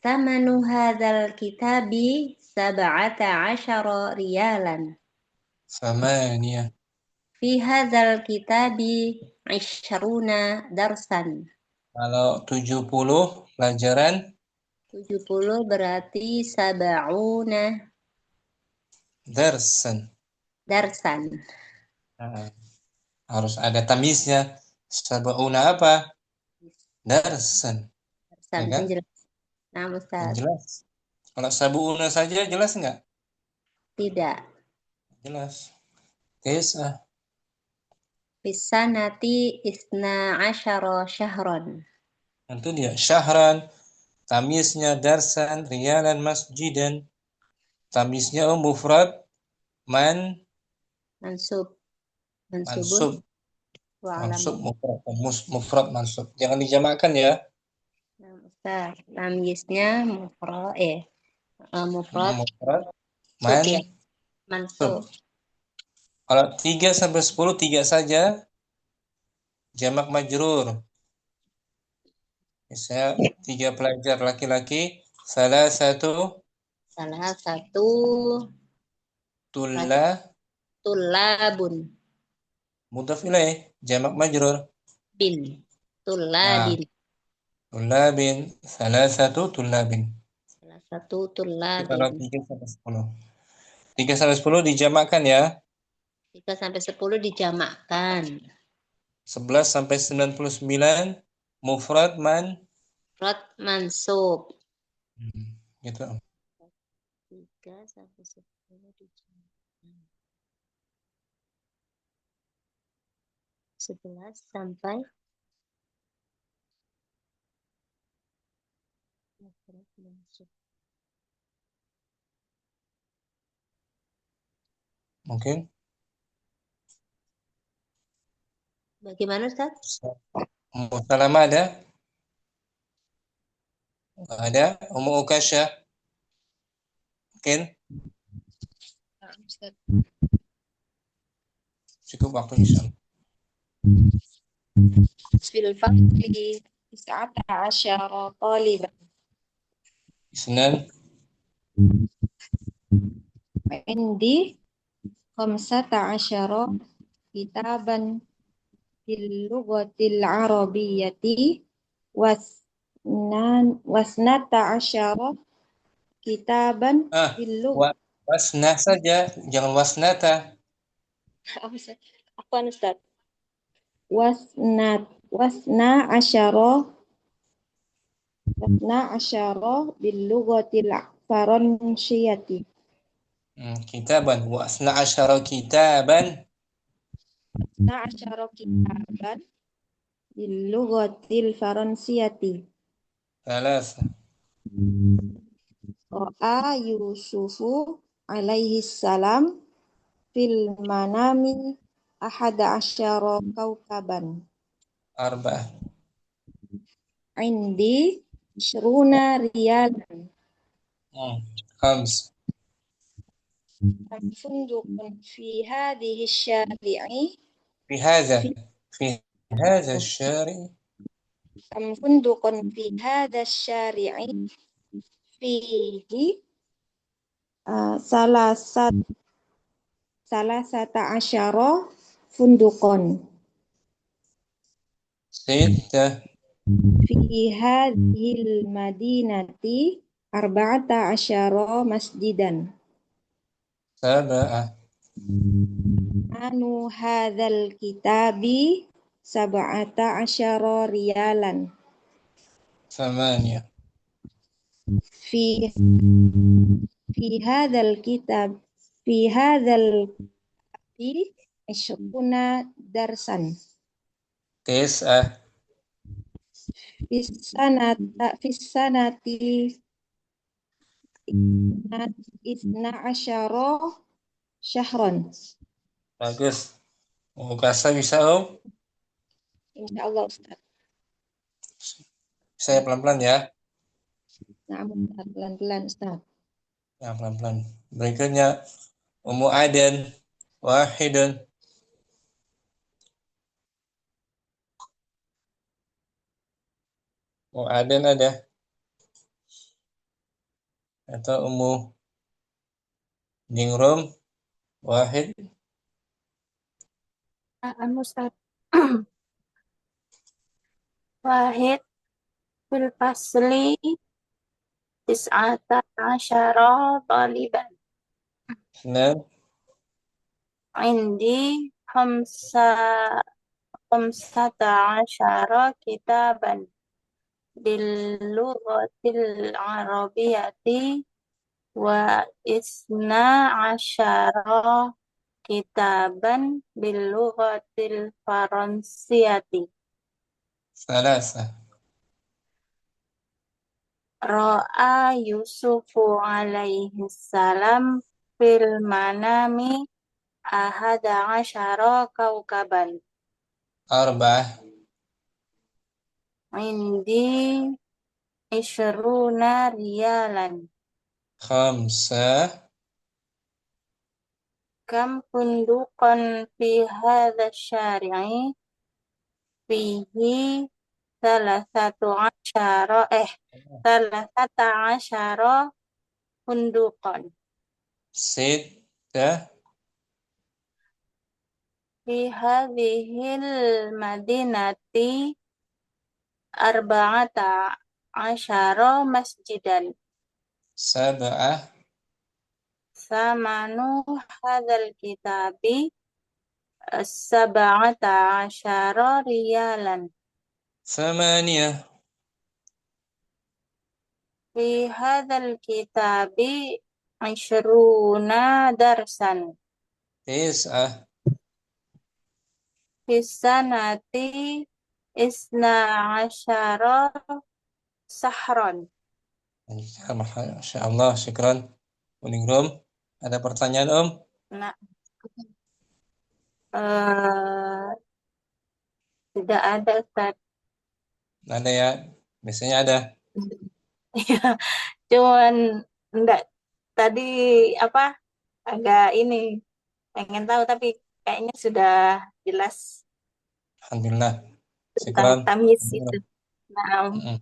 Thamanu hadzal kitabi sab'ata asyara riyalan. Thamaniyah. Fi hadzal kitabi 'ishruna darsan. Kalau 70 pelajaran 70 berarti sab'una darsan. darsan. Nah, harus ada tamyiznya. Sab'una apa? Darsan. Darsan Ya kan? jelas. Nah, Ustaz. Jelas. Kalau sab'una saja jelas nggak? Tidak. Jelas. Tis'ah. Fisanati isna asyara syahron. Itu dia. Syahran. Tamyiznya darsan. Riyalan masjidan. Tamyiznya mufrad. Mansub. Mansubun. Mansub. Wa Mansub alamat. mufrad mansub. Jangan dijamakkan ya. Nah, Ustaz. Tamyiznya mufrad. Mufrad. Mufrad. Ya. Mansub. Kalau 3 sampai 10 3 saja. Jamak majrur. Misalnya 3 pelajar laki-laki. Salah satu tulabun. mudhaf ilaih. Jamak majrur. Tulabin. Tulabin. Salah satu tulabin. Salah satu Kalau tulabin. 3 sampai 10. 3 sampai 10 dijamakkan ya. 3 sampai 10 dijamakkan. 11 sampai 99 mufrad Mufrad mansub. gitu. 3 sampai 10 dijamakkan. 11 sampai mufrad mansub. Mungkin Bagaimana, Ustaz? Ummu Salamah ada? Nggak ada. Ummu Ukasha mungkin cukup waktu insyaallah. Fil fakri 19 taliban. Isnan Indi 15 kitaban fil lughatil arabiyyati wasnata asyara kitaban fil lughatil wasnah saja, jangan wasnata. apa Ustaz? Wasna asyara bil lughatil faransiyati. Kitaban wasna asyara kitaban. Wasna asyara kitaban bil lughatil faransiyati. Thalatha. Ra'a Yusufu alaihi salam fil manami 11 kaukaban. Arba'ah. Indi 20 riyalan. Khams. Fundukun fi hadhihi syari'i. Fi hadha syari'. Fundukun fi hadha syari'i. Fihi salasata asyara fundukun. Sittah. Fi hadhil madinati 14 masjidan. Sab'ah. Anu hadzal kitabi 17 riyalan. Thamaniyah. Fi hadzal kitab fi 20 darsan. Tis'ah. Fisanati isna asyara syahron. Bagus. Mukasa bisa Om? Insya Allah Ustaz. Saya pelan-pelan ya. Nah, Ustaz, pelan-pelan Ustaz. Ya, pelan-pelan. Berikutnya Ummu Aden wahidun. Ummu Aden ada atau Ummu Ningrum wahid. Ustaz. Wahid fil fasli tis'ata asyara taliban. Nah, Indi khamsata asyara kitaban bil lughatil arabiyyati wa isna asyara kitaban bil lughatil faransiyati. salasa. Ra'a Yusufu alaihi salam fil manami ahada asyara kaukaban. Arba'ah. Indi isyruna riyalan. Khamsah. Kam kundukan fi hadha syari'i fihi salasata asyara kundukan. Sittah. Fi hadhil madinati arba'ata asyara masjidan. Sab'ah. Samanu hadzal kitabi sab'ata asyara riyalan. Thamaniyah. Fi hadzal kitabi isyruna darsan. Tis'ah. Fi sanati isna asyara sahron. Masya Allah, syukran. Ningrum, ada pertanyaan Om? Nah, tidak ada Ustaz. Ada ya, biasanya ada. Cuman enggak tadi apa agak ini pengen tahu tapi kayaknya sudah jelas Alhamdulillah, tentang syukran. tamyiz itu. Nah,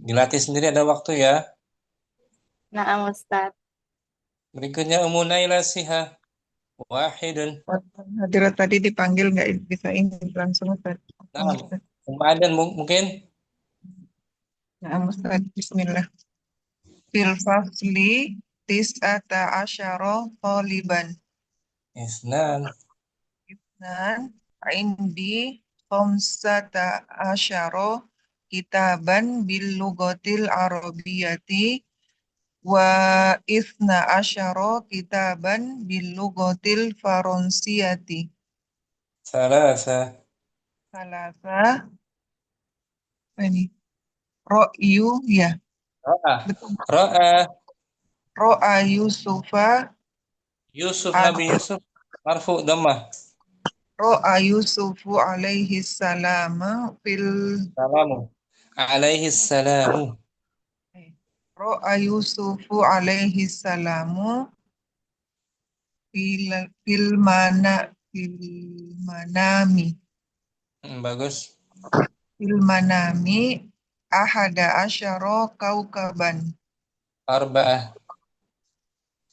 Dilatih sendiri ada waktu ya. nah Ustaz. Berikutnya Ummu Naila Siha wahidun. Hadirat tadi dipanggil nggak bisa ini langsung Ustaz. Nah, Ummu Aden mungkin. Nah, Ustaz, bismillah. Fil fasli tis'ata asyara taliban. Isnan. Dan indi khamsata asyara kitaban bil lughatil arabiyyati wa isna asyara kitaban bil lughatil faransiyati. Salasa. Salasa ini ro'yu ya Ra'ah. betul. Ra'ah. Ro'a Yusufa Yusuf, al Nabi Yusuf. Marfu dhammah. Ro'a Yusufu alaihi salam fil Salamu. Alaihi salamu. Ro'a Yusufu alaihi salamu fil manami Bagus. fil manami ahada asyara kaukaban Arba'ah.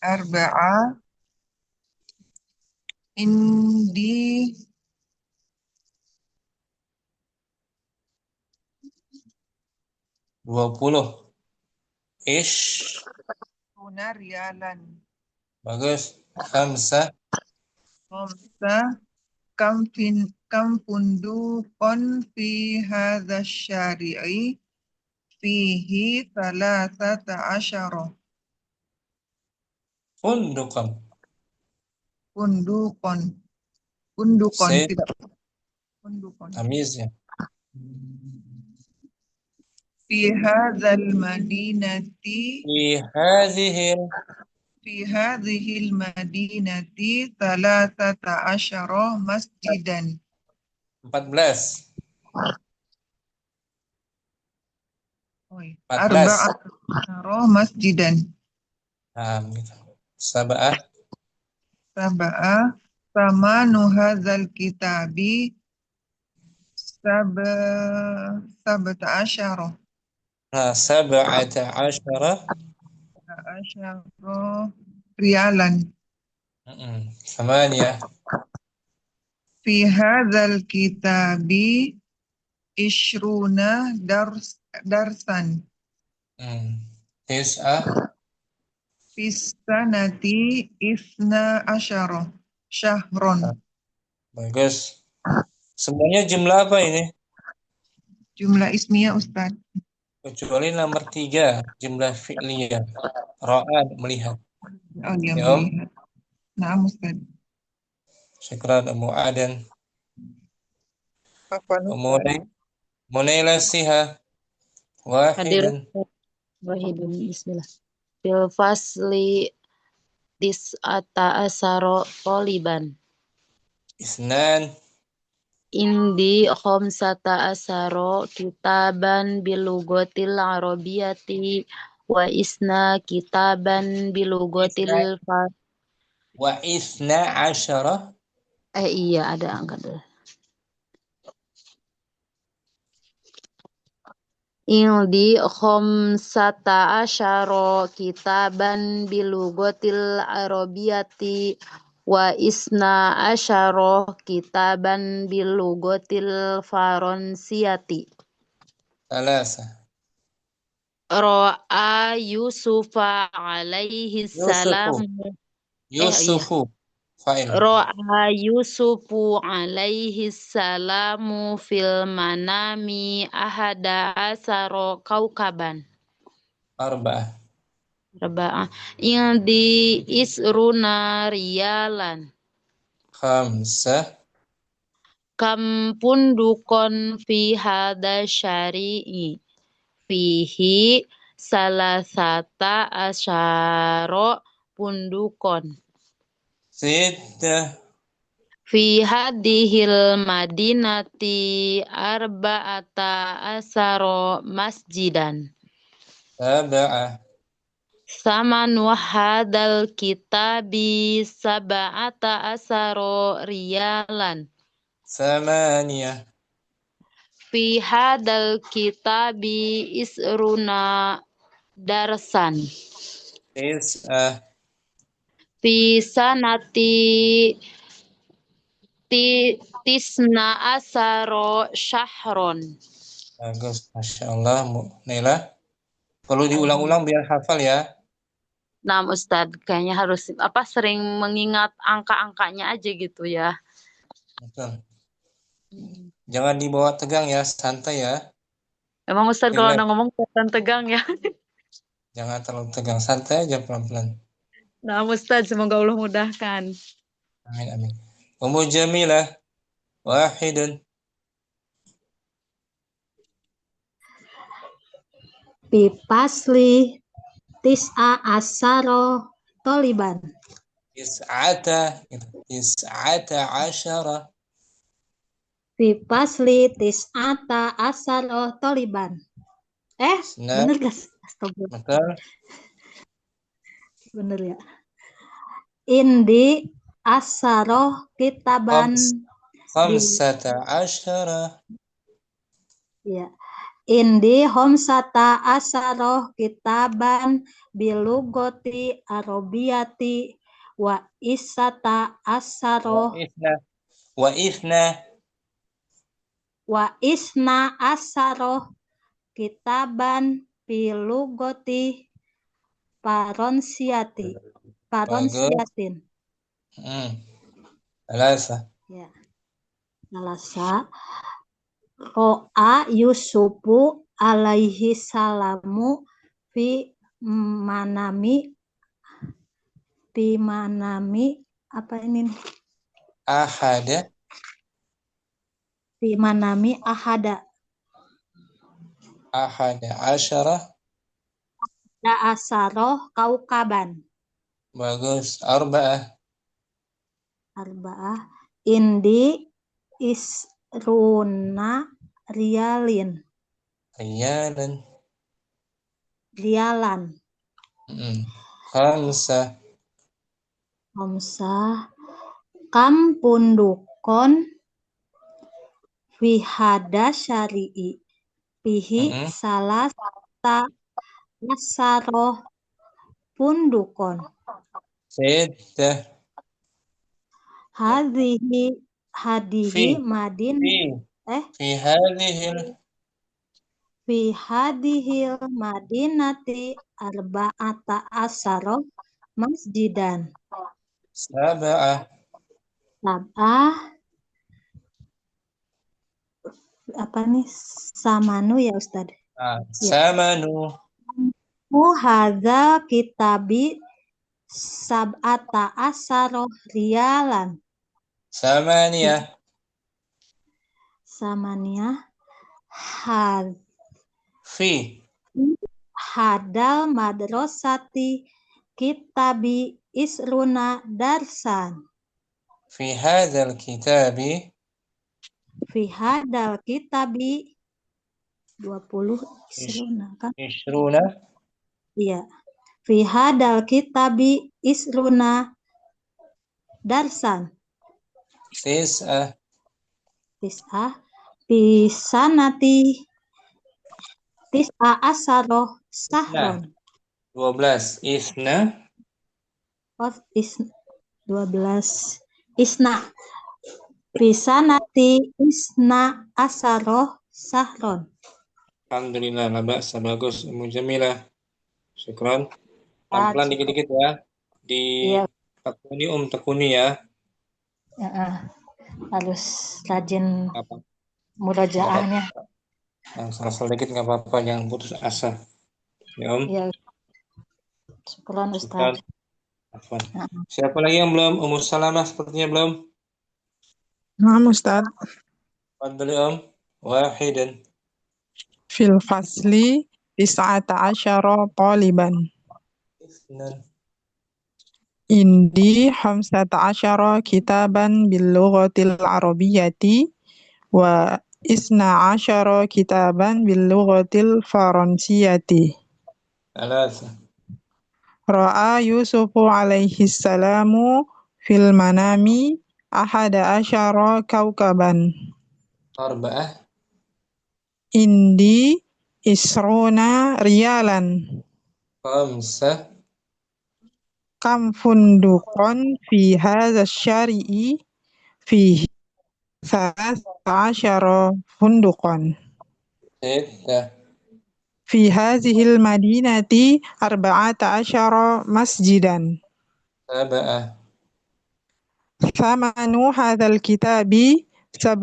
arba'a indi 20. Ish. rialan. Bagus. Khamsah. Khamsa kam pundukon fi hadha syari'i fihi thalathata asyara Fundukan. pundukon Sit. tidak pundukon Tamyiz ya. Fi hadzal madinati Fi hadhil fi hadhil madinati 13 masjidan. 14. Oi, 14. 14 masjidan. Nah, gitu. Sab'ah. Sab'ah samanu hadzal kitabi sab'ata asyara. Nah, sab'ata asyara. Rialan. Thamaniyah. Fi hadzal kitabi ishruna darsan. Tis'ah. Fis sanati isna asyara syahron. Bagus. Semuanya jumlah apa ini? Jumlah ismiyah Ustaz. Kecuali nomor 3, jumlah fi'liyah. Ra'ad, melihat. Oh ya, Ya, Om. melihat. Nah, Ustaz. Syukran, Ummu Aden. Apa Munaila Siha. Hadir Wahidun. wahidun bismillah. Fil fasli tis'ata asaro toliban. Isnan. Indi khamsata asaro kitaban bilugotil arabiyati wa isna kitaban bilugotil Wa isna asyara. iya ada angka dulu. Indi khamsata asyara kitaban bilugotil arabiyati wa isna asyara kitaban bilugotil faransiyati. Salasa. Ro'a Yusufa alaihi salam. Iya. Yusufu. Fa'il. Ro'a Yusufu alaihi salamu fil manami ahada asaro kaukaban. Arba'ah. Arba'ah. Indi isruna riyalan. Khamsah. Kam pundukon fi hada syari'i. Fihi salasata asyaro pundukon. Sittah. Fi hadhil madinati arba'ata asaro masjidan. Sab'ah. Samanu hadal kitabi sab'ata asaro riyalan. Samaniyah. Fi hadal kitabi isruna darsan. Tis'ah. Fi sanati tisna asaro syahron. Bagus, Masya Allah, Nela. Perlu diulang-ulang biar hafal ya. Nah, Ustadz, kayaknya harus sering mengingat angka-angkanya aja gitu ya. Betul. Jangan dibawa tegang ya, santai ya. Emang Ustadz kalau Relax. udah ngomong kelihatan tegang ya. Jangan terlalu tegang, santai aja pelan-pelan. Nah, Ustadz, semoga Allah mudahkan. Amin, amin. Ummu Jamilah. Wahidun. Fi pasli tis'a asaro toliban. Tis'ata. Tis'ata asyara. Fi pasli tis'ata asaro toliban. Nah, Bener gak? Astagfirullah. betul. Bener ya. Indi asaro kitaban Khamsata asyara. ya. Indi homsata asaro kitaban bilugoti arabiyati wa isata asaro Wa isna asaro kitaban bilugoti paronsiatin. Alasa. Ya. Salasa Ro'a Yusufu alaihi salamu fi manami apa ini nih? Ahada. Fi manami ahada ahada asyara. asaroh kaukaban. Bagus. Arba'ah. Arba'ah indi isruna rialin. Riyalan. Rialan. Khamsa. Khamsah kam pundukon wihada syari'i pihi salah asaroh pundukon. Sittah. Hadihi Fi. madin Fi hadhil. fi hadihil madinati arba'ata asaroh masjidan. Sab'ah. Sab'ah apa nih samanu ya Ustadz? Samanu. Hadza kitabi sab'ata asaroh rialan. Samaniyah. Samaniyah Fi. hadal madrasati kitabi isruna darsan. Fi hadzal kitabi. Fi hadal kitabi 20 isruna kan? Ishruna. Iya. Fi hadal kitabi isruna darsan. Tis'ah. Pisanati tis'a asaroh sahron. 12. Isna. 12 isna. Pisanati isna asaroh sahron. Alhamdulillah, la ba'sa, bagus, Mujamilah. Syukran. Pelan-pelan dikit-dikit ya. Tekuni ya. Harus rajin murajaahnya. Salah dikit nggak apa-apa, jangan putus asa. Ya Om. Ya. Syukran Ustaz. Siapa lagi yang belum? Ummu Salamah sepertinya belum. Nah, Ustaz. Fadli Om. Wahidan. Fil fasli 19 taliban. Indi 15 kitaban bil lughatil arabiyyati wa 12 kitaban bil lughatil faransiyati. Thalatha. Ra'a Yusufu alaihi salamu fil manami 11 kaukaban. Arba'ah. Indi isruna rialan. Khamsah. Kam fundukon fi hadha syari'i fihi 13 fundukon. Sittah. Fi hadhil madinati 14 masjidan. Sab'ah. Thamanu hadzal kitabi 17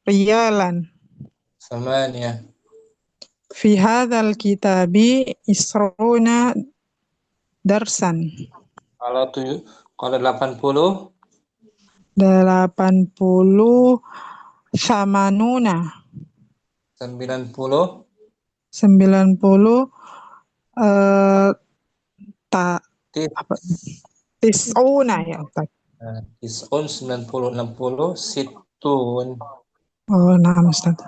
riyalan. Samaniyah. Fi hadzal kitabi isruna darsan. Kalau 80 samanuna. 90 tis'una ya Ustaz. Tis'un 90 60 situn. Oh, nah Ustaz.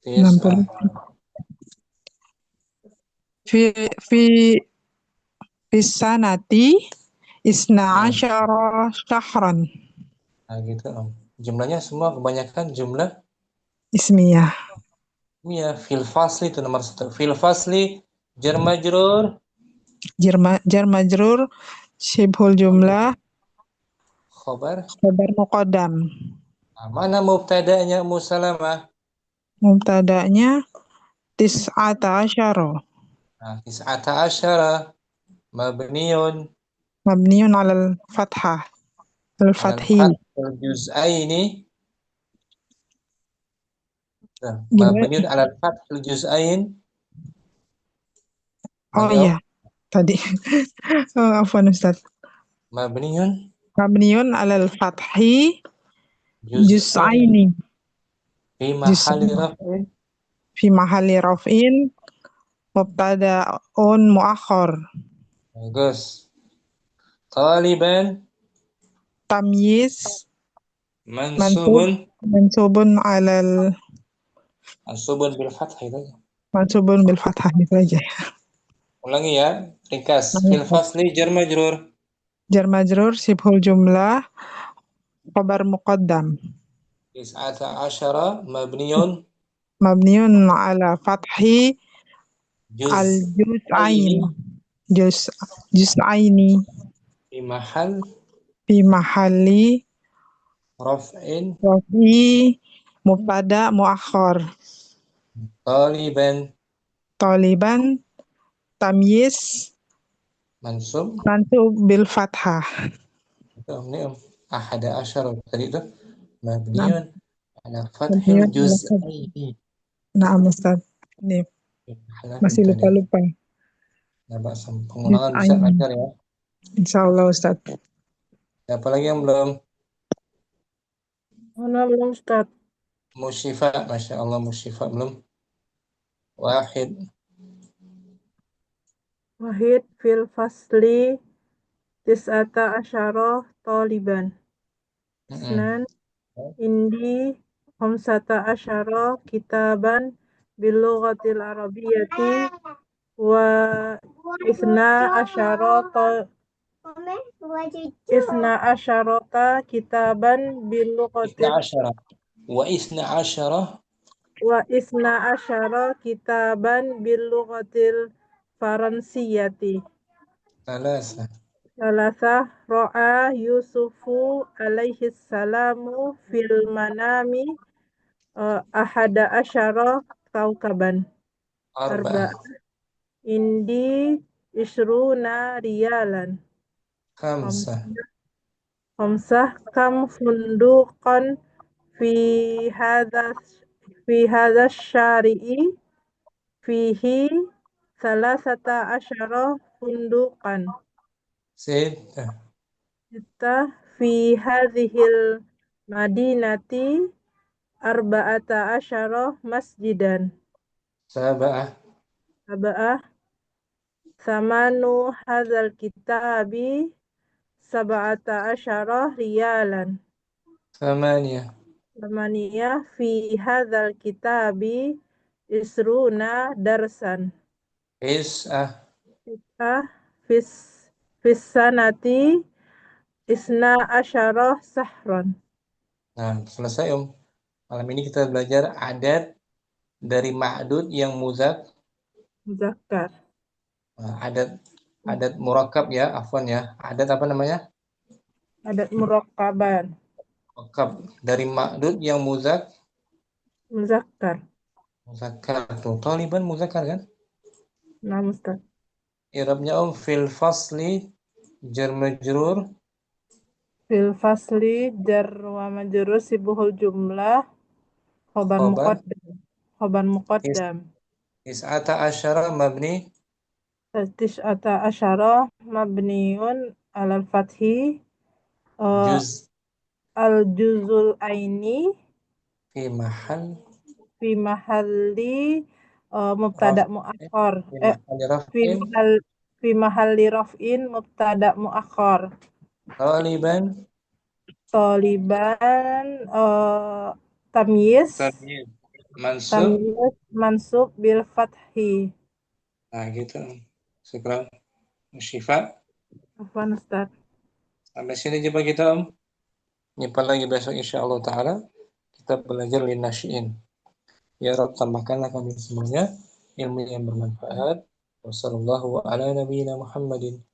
60. Fi sanati isna asyara syahran. Nah gitu Om. Jumlahnya semua kebanyakan jumlah Ismiyah. Iya, fil fasli itu nomor 1. Fil fasli jar majrur. Jar majrur syibhul jumlah. Khobar muqaddam. Nah, mana mubtada'nya Ummu Salamah? Mubtada'nya 19. Nah, 19 Mabniun 'alal fathah. Al-fathi. Al-juz'aini. Mabniun 'alal fathil juz'ain. Oh iya, tadi. Afwan Ustaz. Mabniun 'alal fathi juz'aini. Fi mahalli raf'in. fi mahalli raf'in mubtada'un muakhar. Bagus. Taliban Tamyiz mansubun mansubun alal mansubun bil fathah itu. mansubun bil fathah itu aja. Ulangi ya, ringkas. Fil fasli jar majrur. Jar majrur sibhul jumlah khabar muqaddam Tis'ata asyara mabniyun mabniun ala fathi al juz'aini juz'aini fi mahal fi mahalli raf'in rafi mubtada muakhar. taliban Tamyiz mansub mansub bil fathah. ini ahada asyara tadi itu Nah, mabniyun ala fathil mabniun ala juz'aini Nah, Ustaz. Ini fi mahal masih mubtada. lupa-lupa. Nah, Mbak, pengulangan bisa Juz'aini. lancar ya. Insyaallah Ustaz. Apa lagi yang belum? Mana belum Ustaz? Musyifa, Masya Allah, Musyifa belum. Wahid Wahid fil fasli tis'ata asyara taliban. Isnan indi khamsata asyara kitaban bil lughatil arabiyyati wa isna asyarata kitaban bil isna lughatil asyara wa isna asyara wa isna asyara kitaban bil lughatil faransiyati. Salasa ro'a Yusufu alaihi salamu fil manami ahada asyara kaukaban. arba'ah Indi isruna riyalan. khamsah Khamsah kam funduqan fi hadha syari'i fihi salasata asyara funduqan. sittah Kita fi hadhil madinati arba'ata asyara masjidan. sab'ah Samanu hadzal kitabi sab'ata asyara riyalan. Samaniyah fi hadzal kitabi isruna darsan. is'ah Fis sanati isna asyara sahran. Nah, selesai malam ini kita belajar adat dari ma'dud yang Muzakkar. Nah, adat murakkab ya, afwan ya. Adat apa namanya? Adat murakkaban. Murakkab dari ma'dud yang Muzakkar. muzakkar. Tuh, taliban muzakkar kan? Nah, Ustaz. I'rabnya fil fasli jar majrur Fil fasli jar wa majrur sibuhul jumlah khobar muqaddam. Tis'ata asyara mabni Tis'ata asyara mabniun alal fathi juz al juzul aini fi mahal fi mahalli mubtada muakhar. Fi mahalli raf'in mubtada muakhar. Taliban tamyiz mansub mansub bil fathi. Nah gitu. Syukran Musyifa. Afwan Ustaz. Sampai sini jumpa kita Nyimpan lagi besok insyaallah ta'ala. Kita belajar linasyiin. Ya Rabb, tambahkanlah kami semuanya ilmu yang bermanfaat. Wassallallahu ala nabiyyina Muhammadin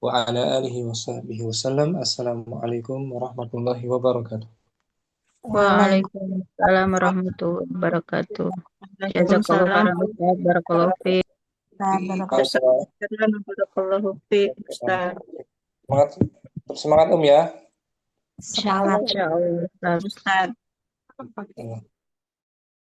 wa ala alihi wa sahbihi wasallam. Assalamualaikum warahmatullahi wabarakatuh. Waalaikumsalam warahmatullahi wabarakatuh. Jazakallahu khairan Ustaz. Barakallahu fiik. Barakallahu fiik Ustaz. Semangat ya. Insyaallah Ustaz. Ustaz.